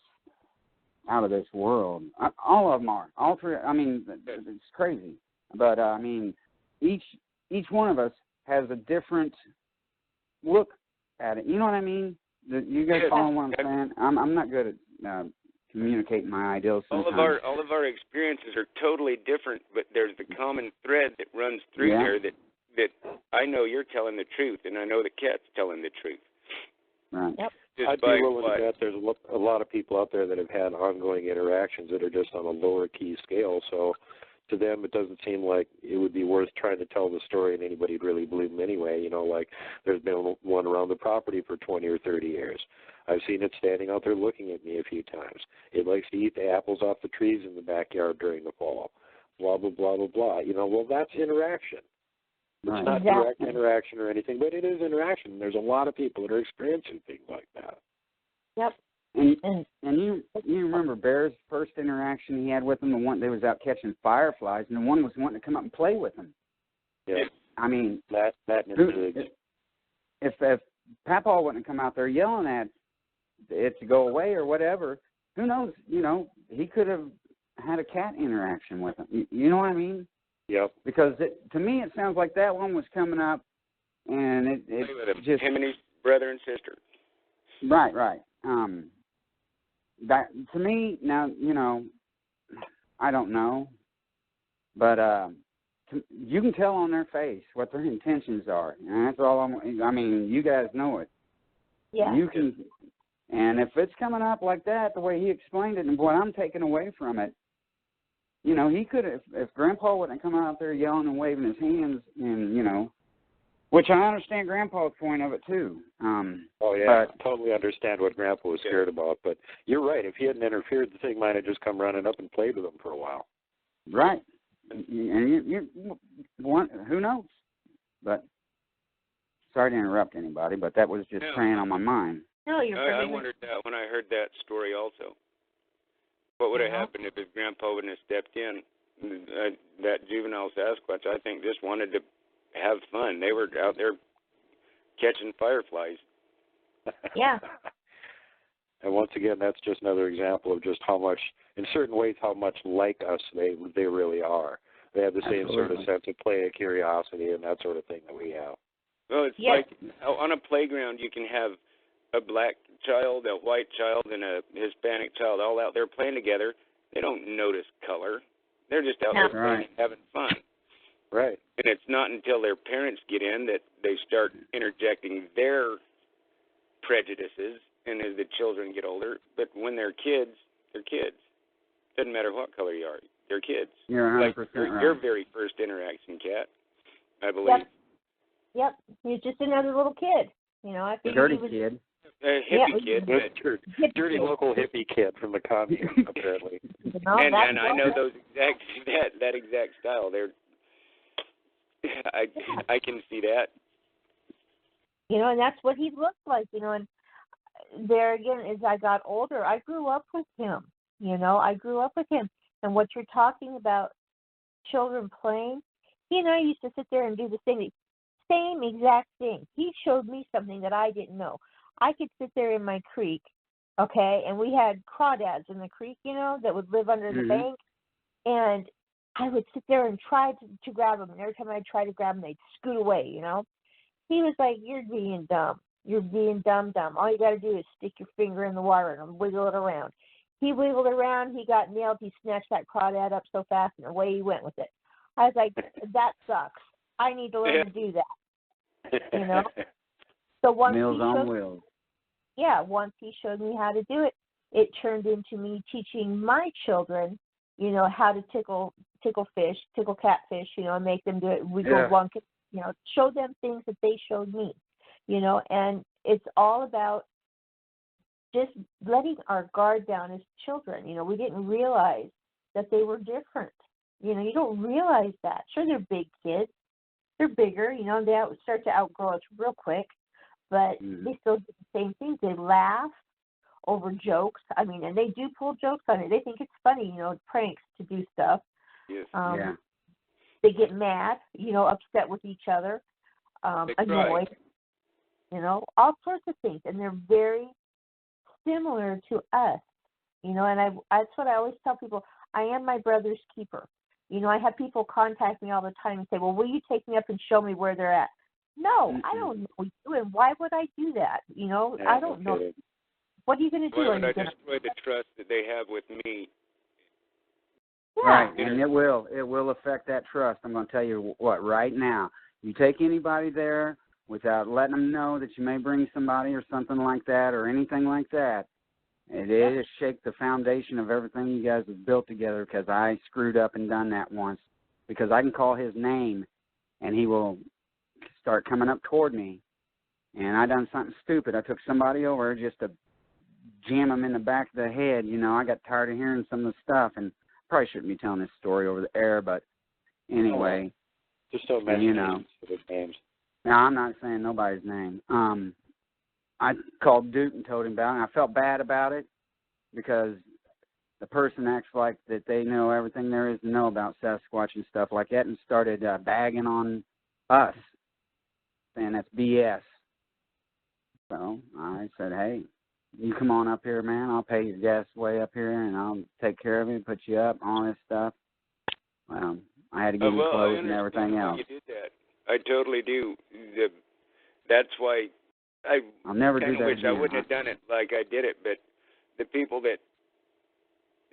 out of this world. All of them are. All 3, I mean, it's crazy. But, I mean, each one of us has a different look at it. You know what I mean? You guys follow what I'm saying? I'm not good at communicating my ideals sometimes. All of our experiences are totally different, but there's the common thread that runs through there that I know you're telling the truth, and I know that Khat's telling the truth. Right. Yep. I'd be willing to bet there's a lot of people out there that have had ongoing interactions that are just on a lower key scale. So to them, it doesn't seem like it would be worth trying to tell the story and anybody'd really believe them anyway. You know, like there's been one around the property for 20 or 30 years. I've seen it standing out there looking at me a few times. It likes to eat the apples off the trees in the backyard during the fall. Blah, blah, blah, blah, blah. You know, well, that's interaction. It's not direct interaction or anything, but it is interaction. There's a lot of people that are experiencing things like that. Yep. And you remember Bear's first interaction he had with him, the one that was out catching fireflies, and the one was wanting to come up and play with him. Yeah. I mean, if Papa wouldn't come out there yelling at it to go away or whatever, who knows? You know, he could have had a cat interaction with him. You know what I mean? Yep. Because to me, it sounds like that one was coming up, and it just him and his brother and sister. Right. That to me now, you know, I don't know, but you can tell on their face what their intentions are, and that's all I mean, you guys know it. Yeah. You can, and if it's coming up like that, the way he explained it, and what I'm taking away from it, you know, he could have, if Grandpa wouldn't come out there yelling and waving his hands, and you know, which I understand Grandpa's point of it too. I totally understand what Grandpa was scared about. But you're right. If he hadn't interfered, the thing might have just come running up and played with him for a while. Right. And you who knows? But sorry to interrupt anybody, but that was just preying on my mind. No, you're I wondered that when I heard that story also. What would have happened if his grandpa wouldn't have stepped in? That juvenile Sasquatch, I think, just wanted to have fun. They were out there catching fireflies. Yeah. And once again, that's just another example of just how much, in certain ways, how much like us they really are. They have the same sort of sense of play, of curiosity, and that sort of thing that we have. Well, it's like on a playground, you can have a black child, a white child, and a Hispanic child all out there playing together. They don't notice color. They're just out there playing, having fun. Right. And it's not until their parents get in that they start interjecting their prejudices, and as the children get older. But when they're kids, they're kids. Doesn't matter what color you are. They're kids. You're 100% like right. Your very first interaction, Khat, I believe. Yep. He's just another little kid. You know, I think dirty he was, kid. A hippie kid. Dirty local hippie kid from the commune, apparently. And I know those that exact style. I can see that. You know, and that's what he looked like, you know, and there again, as I got older, I grew up with him. You know, I grew up with him. And what you're talking about, children playing, he and I used to sit there and do the same exact thing. He showed me something that I didn't know. I could sit there in my creek, okay, and we had crawdads in the creek, you know, that would live under the bank, and I would sit there and try to grab them, and every time I'd try to grab them, they'd scoot away, you know. He was like, you're being dumb. You're being dumb. All you got to do is stick your finger in the water and wiggle it around. He wiggled around. He got nailed. He snatched that crawdad up so fast, and away he went with it. I was like, that sucks. I need to learn to do that, you know. So once he showed me how to do it, it turned into me teaching my children, you know, how to tickle fish, tickle catfish, you know, and make them do it. We go one, you know, show them things that they showed me, you know, and it's all about just letting our guard down as children. You know, we didn't realize that they were different. You know, you don't realize that. Sure, they're big kids. They're bigger, you know, they start to outgrow us real quick, but they still do the same things. They laugh over jokes. I mean, and they do pull jokes on it. They think it's funny, you know, pranks to do stuff. Yes. They get mad, you know, upset with each other, annoyed, you know, all sorts of things. And they're very similar to us, you know, and that's what I always tell people. I am my brother's keeper. You know, I have people contact me all the time and say, well, will you take me up and show me where they're at? No, I don't know you, and why would I do that? You know, I don't know. What are you going to do? Why would I destroy the trust that they have with me? Yeah. Right, and it will affect that trust. I'm going to tell you what, right now. You take anybody there without letting them know that you may bring somebody or something like that or anything like that. It is shake the foundation of everything you guys have built together, because I screwed up and done that once. Because I can call his name and he will start coming up toward me. And I done something stupid. I took somebody over just to jam him in the back of the head. You know, I got tired of hearing some of the stuff, and probably shouldn't be telling this story over the air, but anyway. Just don't mention names. Now, I'm not saying nobody's name. I called Duke and told him about it, and I felt bad about it because the person acts like that they know everything there is to know about Sasquatch and stuff like that, and started bagging on us, saying that's BS. So I said, hey, you come on up here, man. I'll pay your gas way up here, and I'll take care of you, put you up, all this stuff. Well, I had to give him clothes and everything else. You did that. I totally do. That's why I'll never do that wish again. I wouldn't have done it like I did it, but the people that,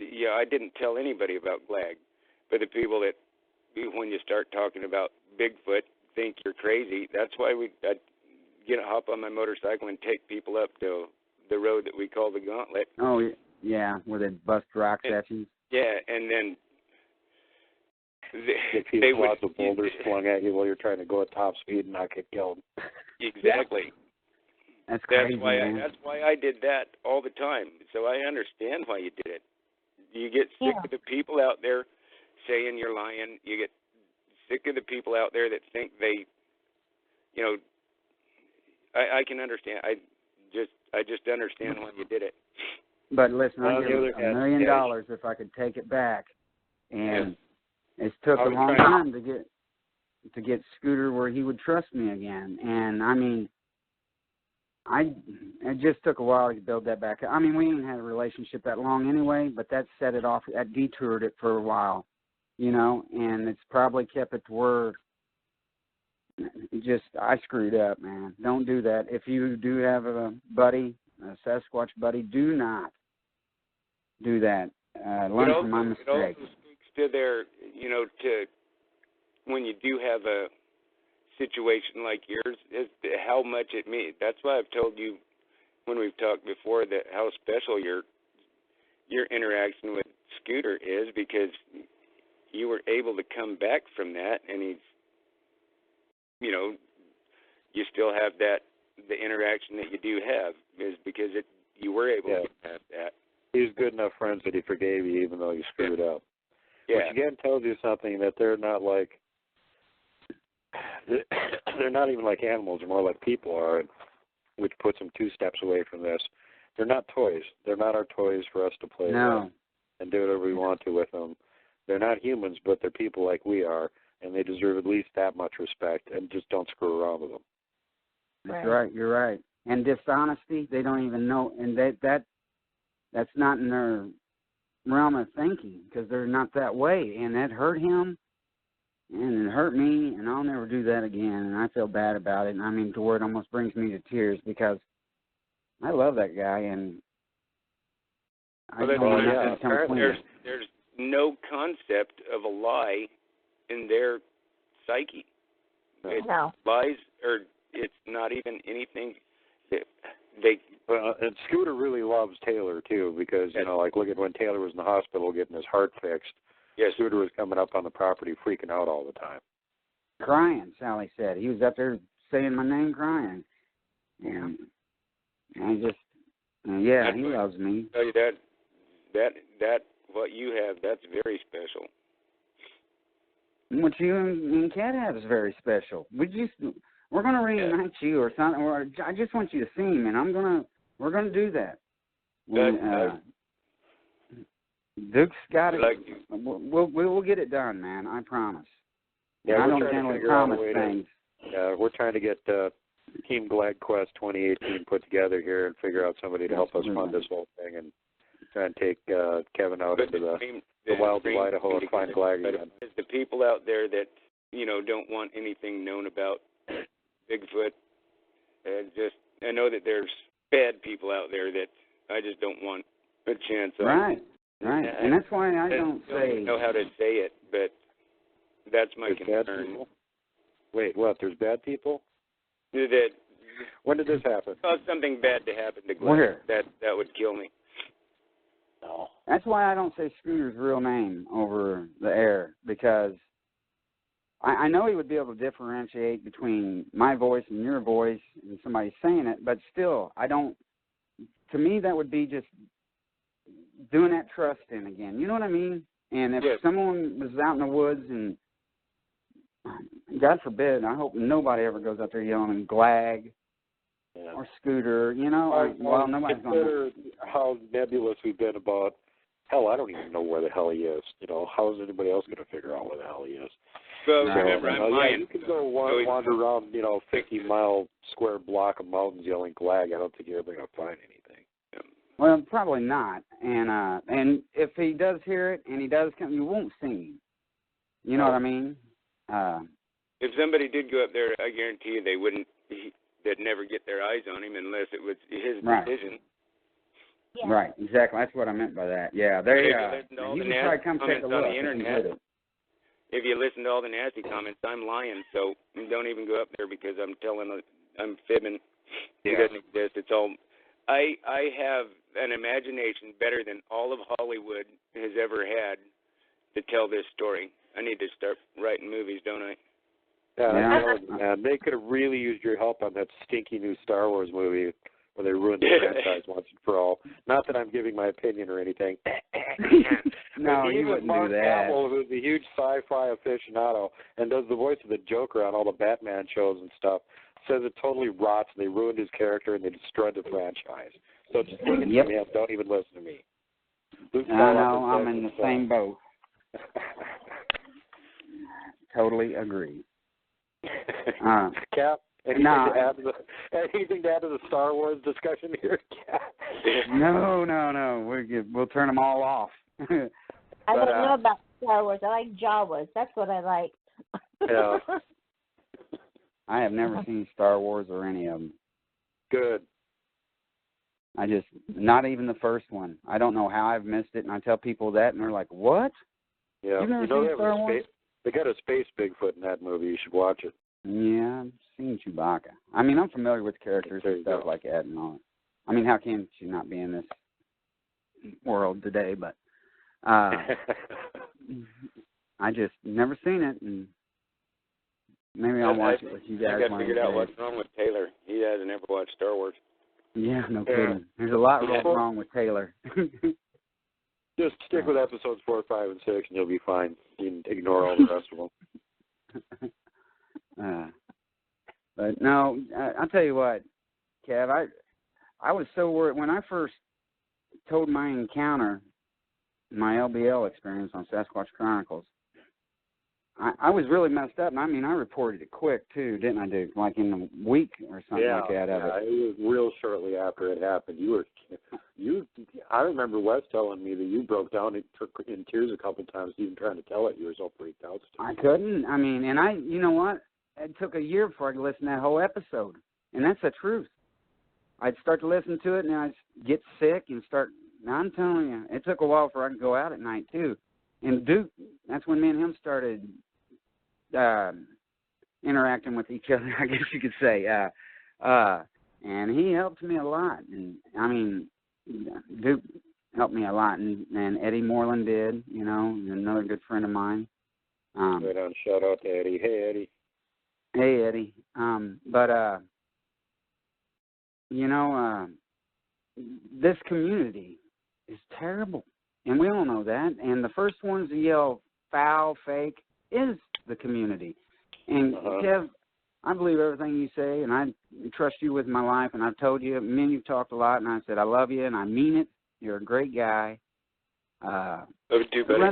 I didn't tell anybody about Glag, but the people that, when you start talking about Bigfoot, think you're crazy. That's why I'd hop on my motorcycle and take people up to the road that we call the Gauntlet. Oh, yeah, where they bust rocks at you. Yeah, and then they would lots of boulders flung at you while you're trying to go at top speed and not get killed. Exactly. That's crazy, man. That's why I did that all the time. So I understand why you did it. You get sick of the people out there saying you're lying. You get sick of the people out there that think they, I can understand. I just understand why you did it. But listen, I'd give $1 million if I could take it back. And it's took a long time to get Scooter where he would trust me again. And I mean, it just took a while to build that back. I mean, we ain't had a relationship that long anyway, but that set it off. That detoured it for a while, and it's probably kept it to where I screwed up, man. Don't do that. If you do have a buddy, a Sasquatch buddy, do not do that. Learn from my mistakes. It also speaks to their, to when you do have a situation like yours, is how much it means. That's why I've told you when we've talked before that how special your interaction with Scooter is, because you were able to come back from that, and he's, you still have the interaction that you do have is because you were able to get past that. He's good enough friends that he forgave you even though you screwed up. Yeah. Which again tells you something, that they're not like, they're not even like animals, they're more like people are, which puts them 2 steps away from this. They're not toys. They're not our toys for us to play with and do whatever we want to with them. They're not humans, but they're people like we are, and they deserve at least that much respect, and just don't screw around with them. That's right. You're right. And dishonesty, they don't even know, and that's not in their realm of thinking, because they're not that way, and that hurt him, and it hurt me, and I'll never do that again, and I feel bad about it, and I mean, to where it almost brings me to tears, because I love that guy, and there's no concept of a lie in their psyche. Lies, or it's not even anything that they... Well, and Scooter really loves Taylor, too, because, like, look at when Taylor was in the hospital getting his heart fixed. Yes. Scooter was coming up on the property freaking out all the time. Crying, Sally said. He was up there saying my name crying. And I just, he loves me. Tell you that what you have, that's very special. What you and Khat have is very special. We're gonna reunite you or something. Or I just want you to see him, and we're gonna do that. Duke's got it. We'll get it done, man. I promise. Yeah, I don't generally promise things. We're trying to get Team Glag Quest 2018 put together here and figure out somebody to help us fund this whole thing and try and take Kevin out into the wilds of Idaho and find Glag again. The people out there that don't want anything known about Bigfoot, I know that there's bad people out there that I just don't want a chance on. Right. And that's why I don't know how to say it, but that's my concern. Wait, what? There's bad people? That When did this happen? cause something bad to happen to Glenn. Where? That would kill me. No. That's why I don't say Scooter's real name over the air, because I know he would be able to differentiate between my voice and your voice and somebody saying it, but still, I don't. To me, that would be just doing that trust in again. You know what I mean? And if someone was out in the woods and, God forbid, I hope nobody ever goes out there yelling Glag or Scooter, you know. Well, nobody's going to. How nebulous we've been about, hell, I don't even know where the hell he is. You know, how is anybody else going to figure out where the hell he is? Well, remember, I'm lying. You can go wander around, 50-mile square block of mountains yelling Glag. I don't think you're ever going to find anything. Well, probably not. And if he does hear it and he does come, you won't see him. You know what I mean? If somebody did go up there, I guarantee you they'd never get their eyes on him unless it was his decision. Yeah. Right, exactly. That's what I meant by that. Yeah, you can probably come take a look on the internet. If you listen to all the nasty comments, I'm lying. So don't even go up there because I'm fibbing. It doesn't exist. It's all. I have an imagination better than all of Hollywood has ever had to tell this story. I need to start writing movies, don't I? Yeah. Man, they could have really used your help on that stinky new Star Wars movie where they ruined the franchise once and for all. Not that I'm giving my opinion or anything. No, you wouldn't Mark do that. Hamill, who's a huge sci-fi aficionado and does the voice of the Joker on all the Batman shows and stuff, says it totally rots and they ruined his character and they destroyed the franchise. So just take it from him. Don't even listen to me. I know. I'm in the same boat. Totally agree. Cap, anything to add to the Star Wars discussion here, Cap? No. We'll turn them all off. I don't know about Star Wars. I like Jawas. That's what I like. Yeah. I have never seen Star Wars or any of them. Good. Not even the first one. I don't know how I've missed it, and I tell people that, and they're like, what? Yeah. You've never seen Star Wars? They got a space Bigfoot in that movie. You should watch it. Yeah, I've seen Chewbacca. I mean, I'm familiar with characters and stuff like that and all. I mean, how can she not be in this world today? But I just never seen it, and maybe I'll watch it with you guys. I got figured out what's wrong with Taylor. He hasn't ever watched Star Wars. Yeah, no kidding. There's a lot wrong with Taylor. Just stick with episodes 4, 5, and 6, and you'll be fine. You can ignore all the rest of them. But no, I'll tell you what, Kev, I was so worried when I first told my encounter, my LBL experience on Sasquatch Chronicles. I was really messed up, and I mean, I reported it quick, too, didn't I, dude? Like in a week or something like that. It was real shortly after it happened. I remember Wes telling me that you broke down in tears a couple of times even trying to tell it. You were so freaked out. I couldn't. I mean, and you know what? It took a year before I could listen to that whole episode, and that's the truth. I'd start to listen to it, and I'd get sick and start. Now, I'm telling you, it took a while for I could go out at night, too. And Duke, that's when me and him started interacting with each other, I guess you could say. And he helped me a lot. And, I mean, Duke helped me a lot. And Eddie Moreland did, another good friend of mine. Right on, shout out to Eddie. Hey, Eddie. Hey, Eddie. This community is terrible. And we all know that. And the first ones to yell foul, fake, is the community. And, Kev, I believe everything you say, and I trust you with my life. And I've told you, me and you've talked a lot, and I said I love you, and I mean it. You're a great guy. Love you too, buddy.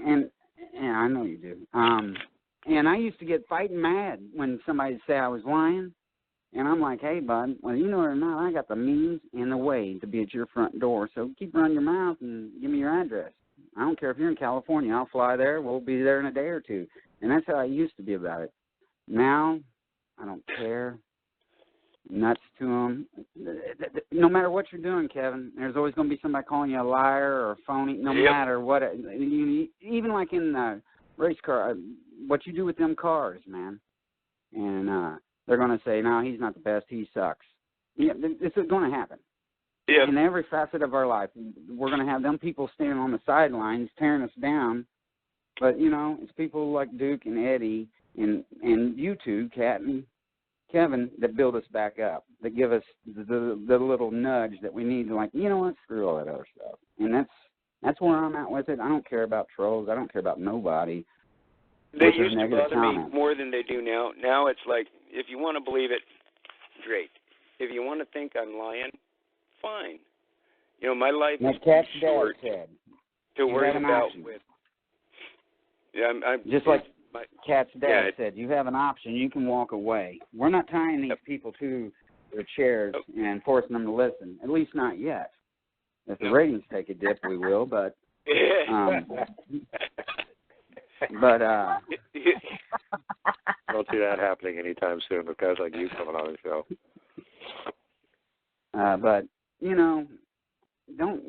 And I know you do. And I used to get fighting mad when somebody would say I was lying. And I'm like, hey, bud, well, you know or not, I got the means and the way to be at your front door. So keep running your mouth and give me your address. I don't care if you're in California. I'll fly there. We'll be there in a day or two. And that's how I used to be about it. Now, I don't care. Nuts to them. No matter what you're doing, Kevin, there's always going to be somebody calling you a liar or a phony, no matter what. Even like in race car, what you do with them cars, man. And they're going to say, no, he's not the best, he sucks. Yeah, this is going to happen. Yeah. In every facet of our life, we're going to have them people standing on the sidelines tearing us down. But, you know, it's people like Duke and Eddie and you two, Khat and Kevin, that build us back up, that give us the little nudge that we need to, like, you know what, screw all that other stuff. And that's where I'm at with it. I don't care about trolls. I don't care about nobody. They used to bother me more than they do now. Now it's like, if you want to believe it, great. If you want to think I'm lying, fine. You know, my life is too short to worry about with. Yeah, I'm just like Khat's dad said, you have an option. You can walk away. We're not tying these people to their chairs and forcing them to listen, at least not yet. If the ratings take a dip, we will, but... don't see that happening anytime soon with guys like you coming on the show. But, you know, don't...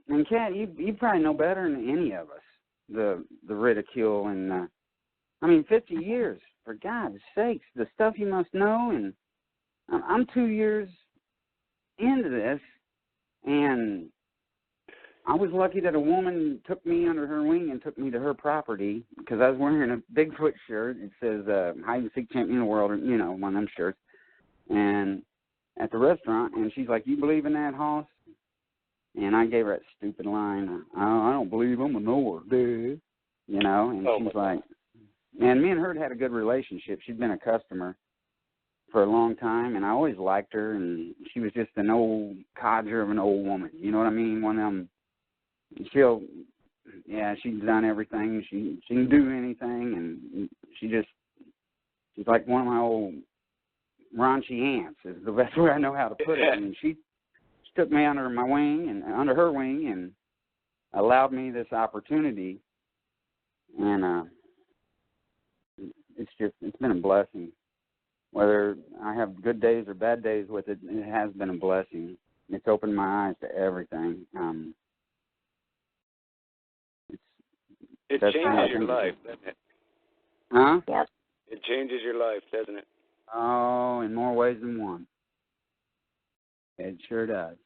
And Khat, you probably know better than any of us, the ridicule and... 50 years, for God's sakes, the stuff you must know, and I'm 2 years into this, and I was lucky that a woman took me under her wing and took me to her property, because I was wearing a Bigfoot shirt. It says, hide and seek champion of the world, or, you know, one of them shirts, and at the restaurant, and she's like, you believe in that, Hoss? And I gave her that stupid line, I don't believe I'm a knower, dude. You know, and she's like... And me and her had a good relationship. She'd been a customer for a long time, and I always liked her, and she was just an old codger of an old woman. You know what I mean? One of them, she's done everything. She can do anything, and she's like one of my old raunchy aunts is the best way I know how to put it. And she took me under her wing, and allowed me this opportunity, and it's been a blessing. Whether I have good days or bad days with it, it has been a blessing. It's opened my eyes to everything. It changes your life, doesn't it? Huh? Yep. It changes your life, doesn't it? Oh, in more ways than one. It sure does.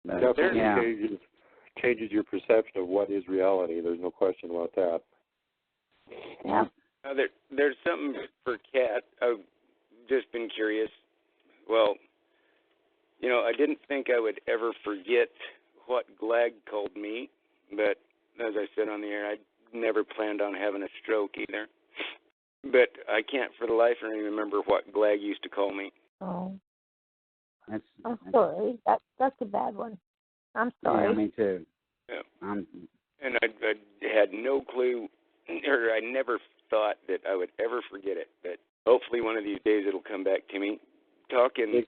But, definitely changes your perception of what is reality. There's no question about that. Yeah. Now, there's something for Khat. I've just been curious. Well, you know, I didn't think I would ever forget what Glag called me, but as I said on the air, I never planned on having a stroke either. But I can't for the life of me remember what Glag used to call me. Oh. I'm sorry. That's a bad one. I'm sorry. Yeah, me too. Yeah. And I had no clue, or I never thought that I would ever forget it. But hopefully one of these days it'll come back to me. Talking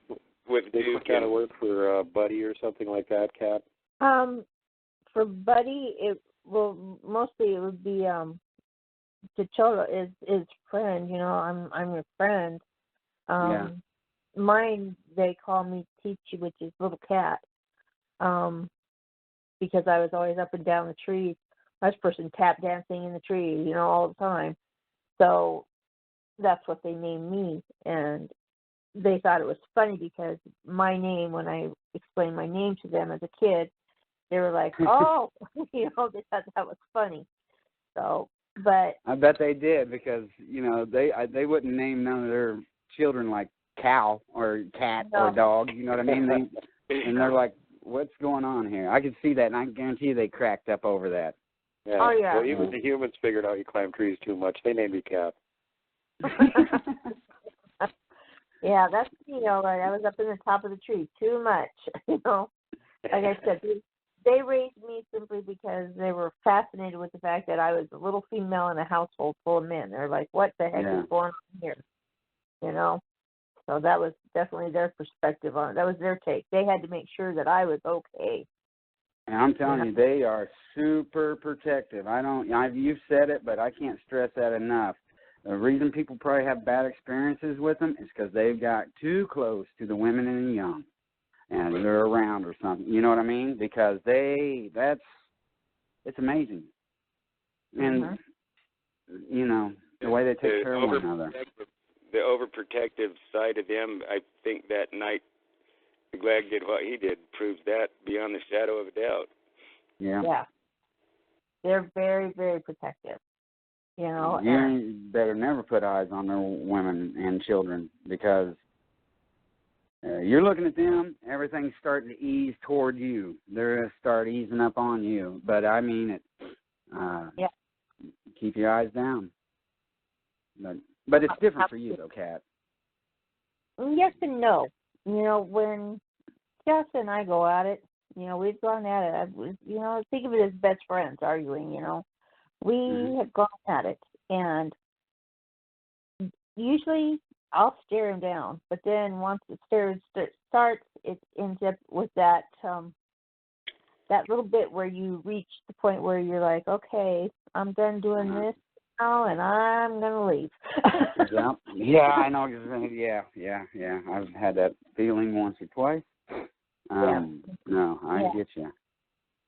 with Duke. Kind of work for Buddy or something like that, Khat? For Buddy, it would be T'Challa is friend. You know, I'm your friend. Mine, they call me Teachy, which is little cat, because I was always up and down the trees. I was person tap dancing in the trees, you know, all the time. So that's what they named me, and they thought it was funny because my name, when I explained my name to them as a kid, they were like, oh, you know, they thought that was funny. So, but I bet they did, because, you know, they wouldn't name none of their children like cow or cat or dog, you know what I mean? And they're like, what's going on here? I could see that, and I guarantee you they cracked up over that. Yeah. Oh, yeah. Well, even the humans figured out you climb trees too much. They named you Khat. Yeah, that's, you know, like I was up in the top of the tree too much, you know. Like I said, they raised me simply because they were fascinated with the fact that I was a little female in a household full of men. They're like, what the heck is going on here? You know? So that was definitely their perspective on it. That was their take. They had to make sure that I was okay. And I'm telling you, they are super protective. You've said it, but I can't stress that enough. The reason people probably have bad experiences with them is because they've got too close to the women and the young, and they're around or something. You know what I mean? Because it's amazing. And, you know, the way they take care of one another. The overprotective side of them, I think that night Glag did what he did proves that beyond the shadow of a doubt. Yeah. Yeah. They're very, very protective. You know. You better never put eyes on their women and children because you're looking at them, everything's starting to ease toward you. They're going to start easing up on you. But, I mean, keep your eyes down. But it's different for you, though, Khat. Yes and no. You know, when Jess and I go at it, you know, we've gone at it. You know, think of it as best friends arguing, you know. We have gone at it. And usually I'll stare him down. But then once the stare starts, it ends up with that little bit where you reach the point where you're like, okay, I'm done doing this now, and I'm going to leave. Yeah, I know. Yeah. I've had that feeling once or twice. No, I get you.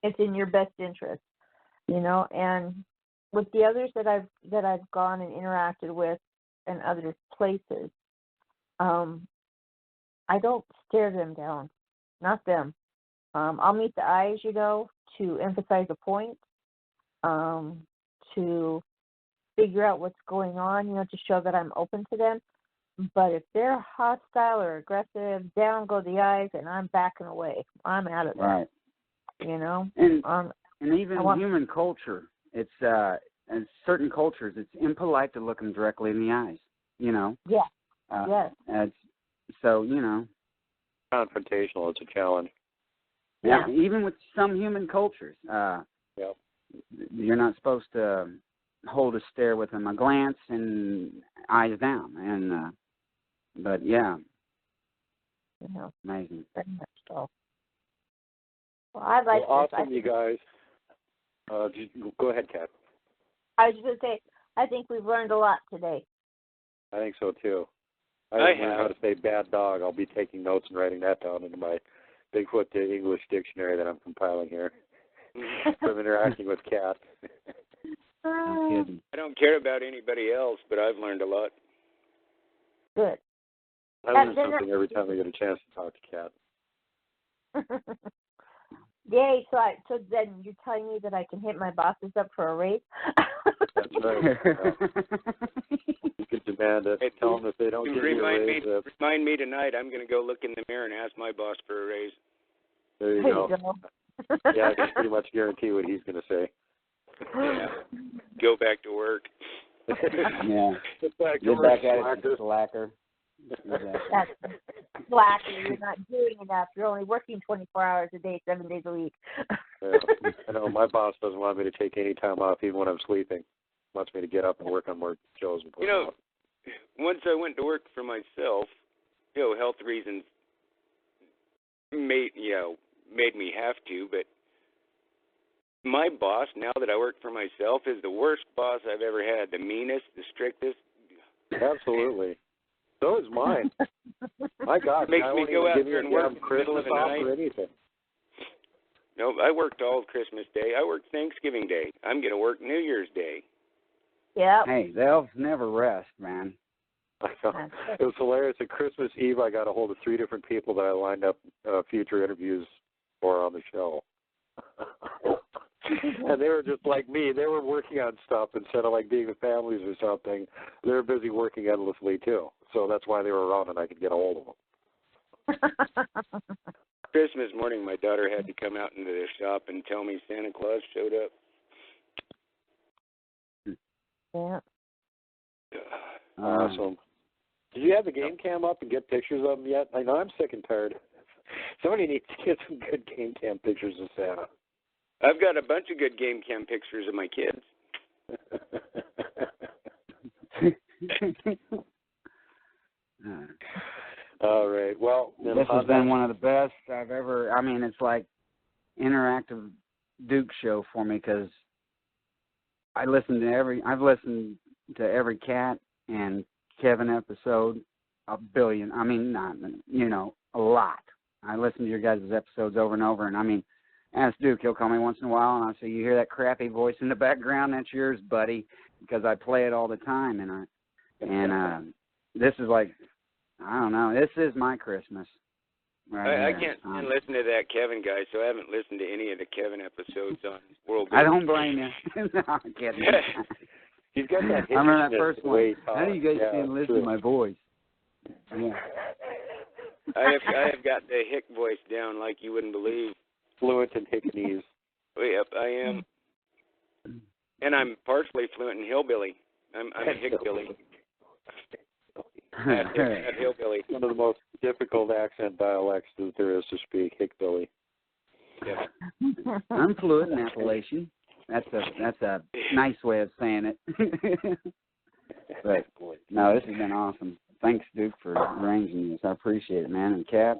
It's in your best interest, you know. And with the others that I've gone and interacted with in other places, I don't stare them down, not them. I'll meet the eyes, you know, to emphasize a point, to figure out what's going on, you know, to show that I'm open to them. But if they're hostile or aggressive, down go the eyes, and I'm backing away. I'm out of there. Right. You know? And even human culture, it's in certain cultures, it's impolite to look them directly in the eyes, you know? Yeah. Yes. So, you know. Confrontational, it's a challenge. Yeah, even with some human cultures. You're not supposed to hold a stare with them, a glance and eyes down. And but amazing. Very much so. Well, I like this. Awesome, you guys. Go ahead, Khat. I was just going to say, I think we've learned a lot today. I think so too. I learned how to say bad dog. I'll be taking notes and writing that down into my Bigfoot to English dictionary that I'm compiling here from interacting with Khat. I don't care about anybody else, but I've learned a lot. Good. I learn something every time I get a chance to talk to Khat. Yay, so then you're telling me that I can hit my bosses up for a raise? That's right. You can demand it. Tell them if they don't give you a raise. Remind me tonight. I'm going to go look in the mirror and ask my boss for a raise. There you go. Yeah, I can pretty much guarantee what he's going to say. Yeah. Go back to work. Yeah. Get back at it, slacker. That's slacker. You're not doing enough. You're only working 24 hours a day, 7 days a week. I know my boss doesn't want me to take any time off, even when I'm sleeping. He wants me to get up and work on more shows. And you know, once I went to work for myself, you know, health reasons made me have to, but my boss, now that I work for myself, is the worst boss I've ever had. The meanest, the strictest. Absolutely. So is mine. My God, makes me go out there and work Christmas off or anything. No, I worked all Christmas Day. I worked Thanksgiving Day. I'm going to work New Year's Day. Yeah. Hey, the elves never rest, man. I know. It was hilarious. At Christmas Eve, I got a hold of 3 different people that I lined up future interviews for on the show. And they were just like me. They were working on stuff instead of like being with families or something. They were busy working endlessly too. So that's why they were around and I could get a hold of them. Christmas morning, my daughter had to come out into the shop and tell me Santa Claus showed up. Yeah. Awesome. Did you have the game cam up and get pictures of them yet? I know I'm sick and tired. Somebody needs to get some good game cam pictures of Santa. I've got a bunch of good game cam pictures of my kids. All right. Well, this has been one of the best I've ever. I mean, it's like interactive Duke show for me because I've listened to every Khat and Kevin episode a billion. I mean, not a lot. I listen to your guys' episodes over and over, and I mean, ask Duke. He'll call me once in a while, and I'll say, "You hear that crappy voice in the background? That's yours, buddy," because I play it all the time. And this is like, I don't know. This is my Christmas. I can't listen to that Kevin guy, so I haven't listened to any of the Kevin episodes on World. I don't blame you. No, I'm kidding. He's got that. I remember that first one. How do you guys stand listen to my voice? Yeah. I have got the hick voice down like you wouldn't believe. Fluent in Hickney's. Yep, I am. And I'm partially fluent in hillbilly. I'm a hickbilly. Hillbilly. One of the most difficult accent dialects that there is to speak, hickbilly. Yeah. I'm fluent in Appalachian. That's a nice way of saying it. But no, this has been awesome. Thanks, Duke, for arranging this. I appreciate it, man. And Cap,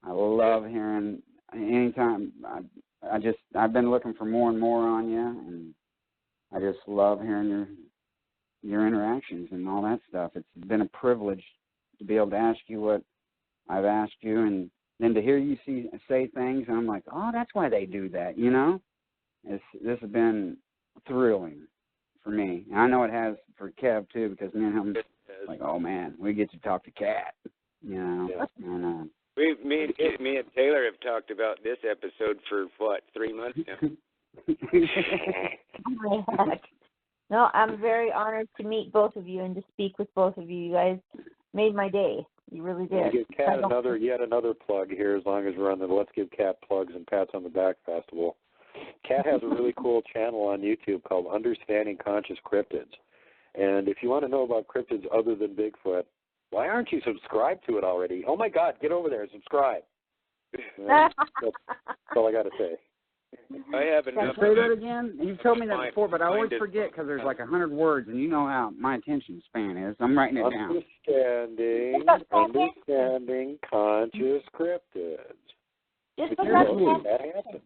I love hearing anytime. I've been looking for more and more on you, and I just love hearing your interactions and all that stuff. It's been a privilege to be able to ask you what I've asked you, and then to hear you say things, and I'm like, oh, that's why they do that, you know? This has been thrilling for me. And I know it has for Kev, too, because me and him, like, oh, man, we get to talk to Khat, you know? Yeah. And, me and Taylor have talked about this episode for, 3 months now? Oh, my heck. No, I'm very honored to meet both of you and to speak with both of you. You guys made my day. You really did. Give Khat yet another plug here, as long as we're on the Let's Give Khat Plugs and Pats on the Back Festival. Khat has a really cool channel on YouTube called Understanding Conscious Cryptids. And if you want to know about cryptids other than Bigfoot, why aren't you subscribed to it already? Oh, my God, get over there and subscribe. That's all I got to say. I have enough. Say that again? You've told me that before, but I always forget because there's like 100 words, and you know how my attention span is. I'm writing it down. Understanding Conscious Cryptids. Just look that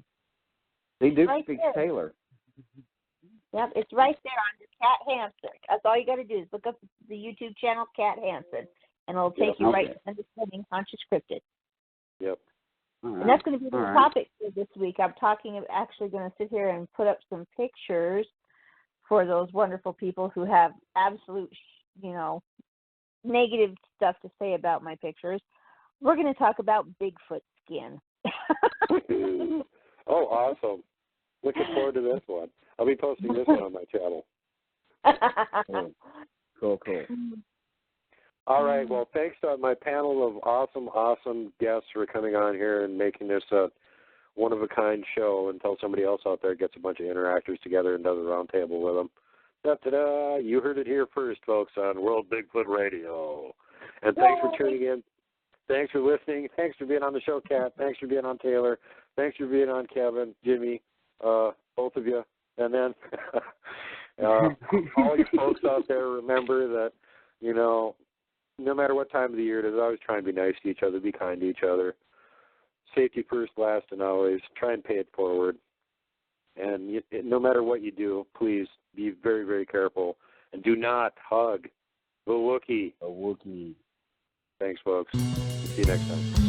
They do right speak there. Taylor. Yep, it's right there under Khat Hansen. That's all you got to do is look up the YouTube channel Khat Hansen, and it'll take you right to Understanding Conscious Cryptids. Yep. Right. And that's going to be the topic for this week. I'm actually going to sit here and put up some pictures for those wonderful people who have absolute, negative stuff to say about my pictures. We're going to talk about Bigfoot skin. Oh, awesome. Looking forward to this one. I'll be posting this one on my channel. Cool. All right. Well, thanks to my panel of awesome guests for coming on here and making this a one-of-a-kind show until somebody else out there gets a bunch of interactors together and does a roundtable with them. Da-da-da. You heard it here first, folks, on World Bigfoot Radio. And thanks for tuning in. Thanks for listening. Thanks for being on the show, Khat. Thanks for being on Taylor. Thanks for being on Kevin, Jimmy, both of you. And then all you folks out there, remember that, no matter what time of the year it is, always try and be nice to each other, be kind to each other. Safety first, last, and always. Try and pay it forward. And no matter what you do, please be very, very careful. And do not hug the Wookiee. A Wookiee. Thanks, folks. See you next time.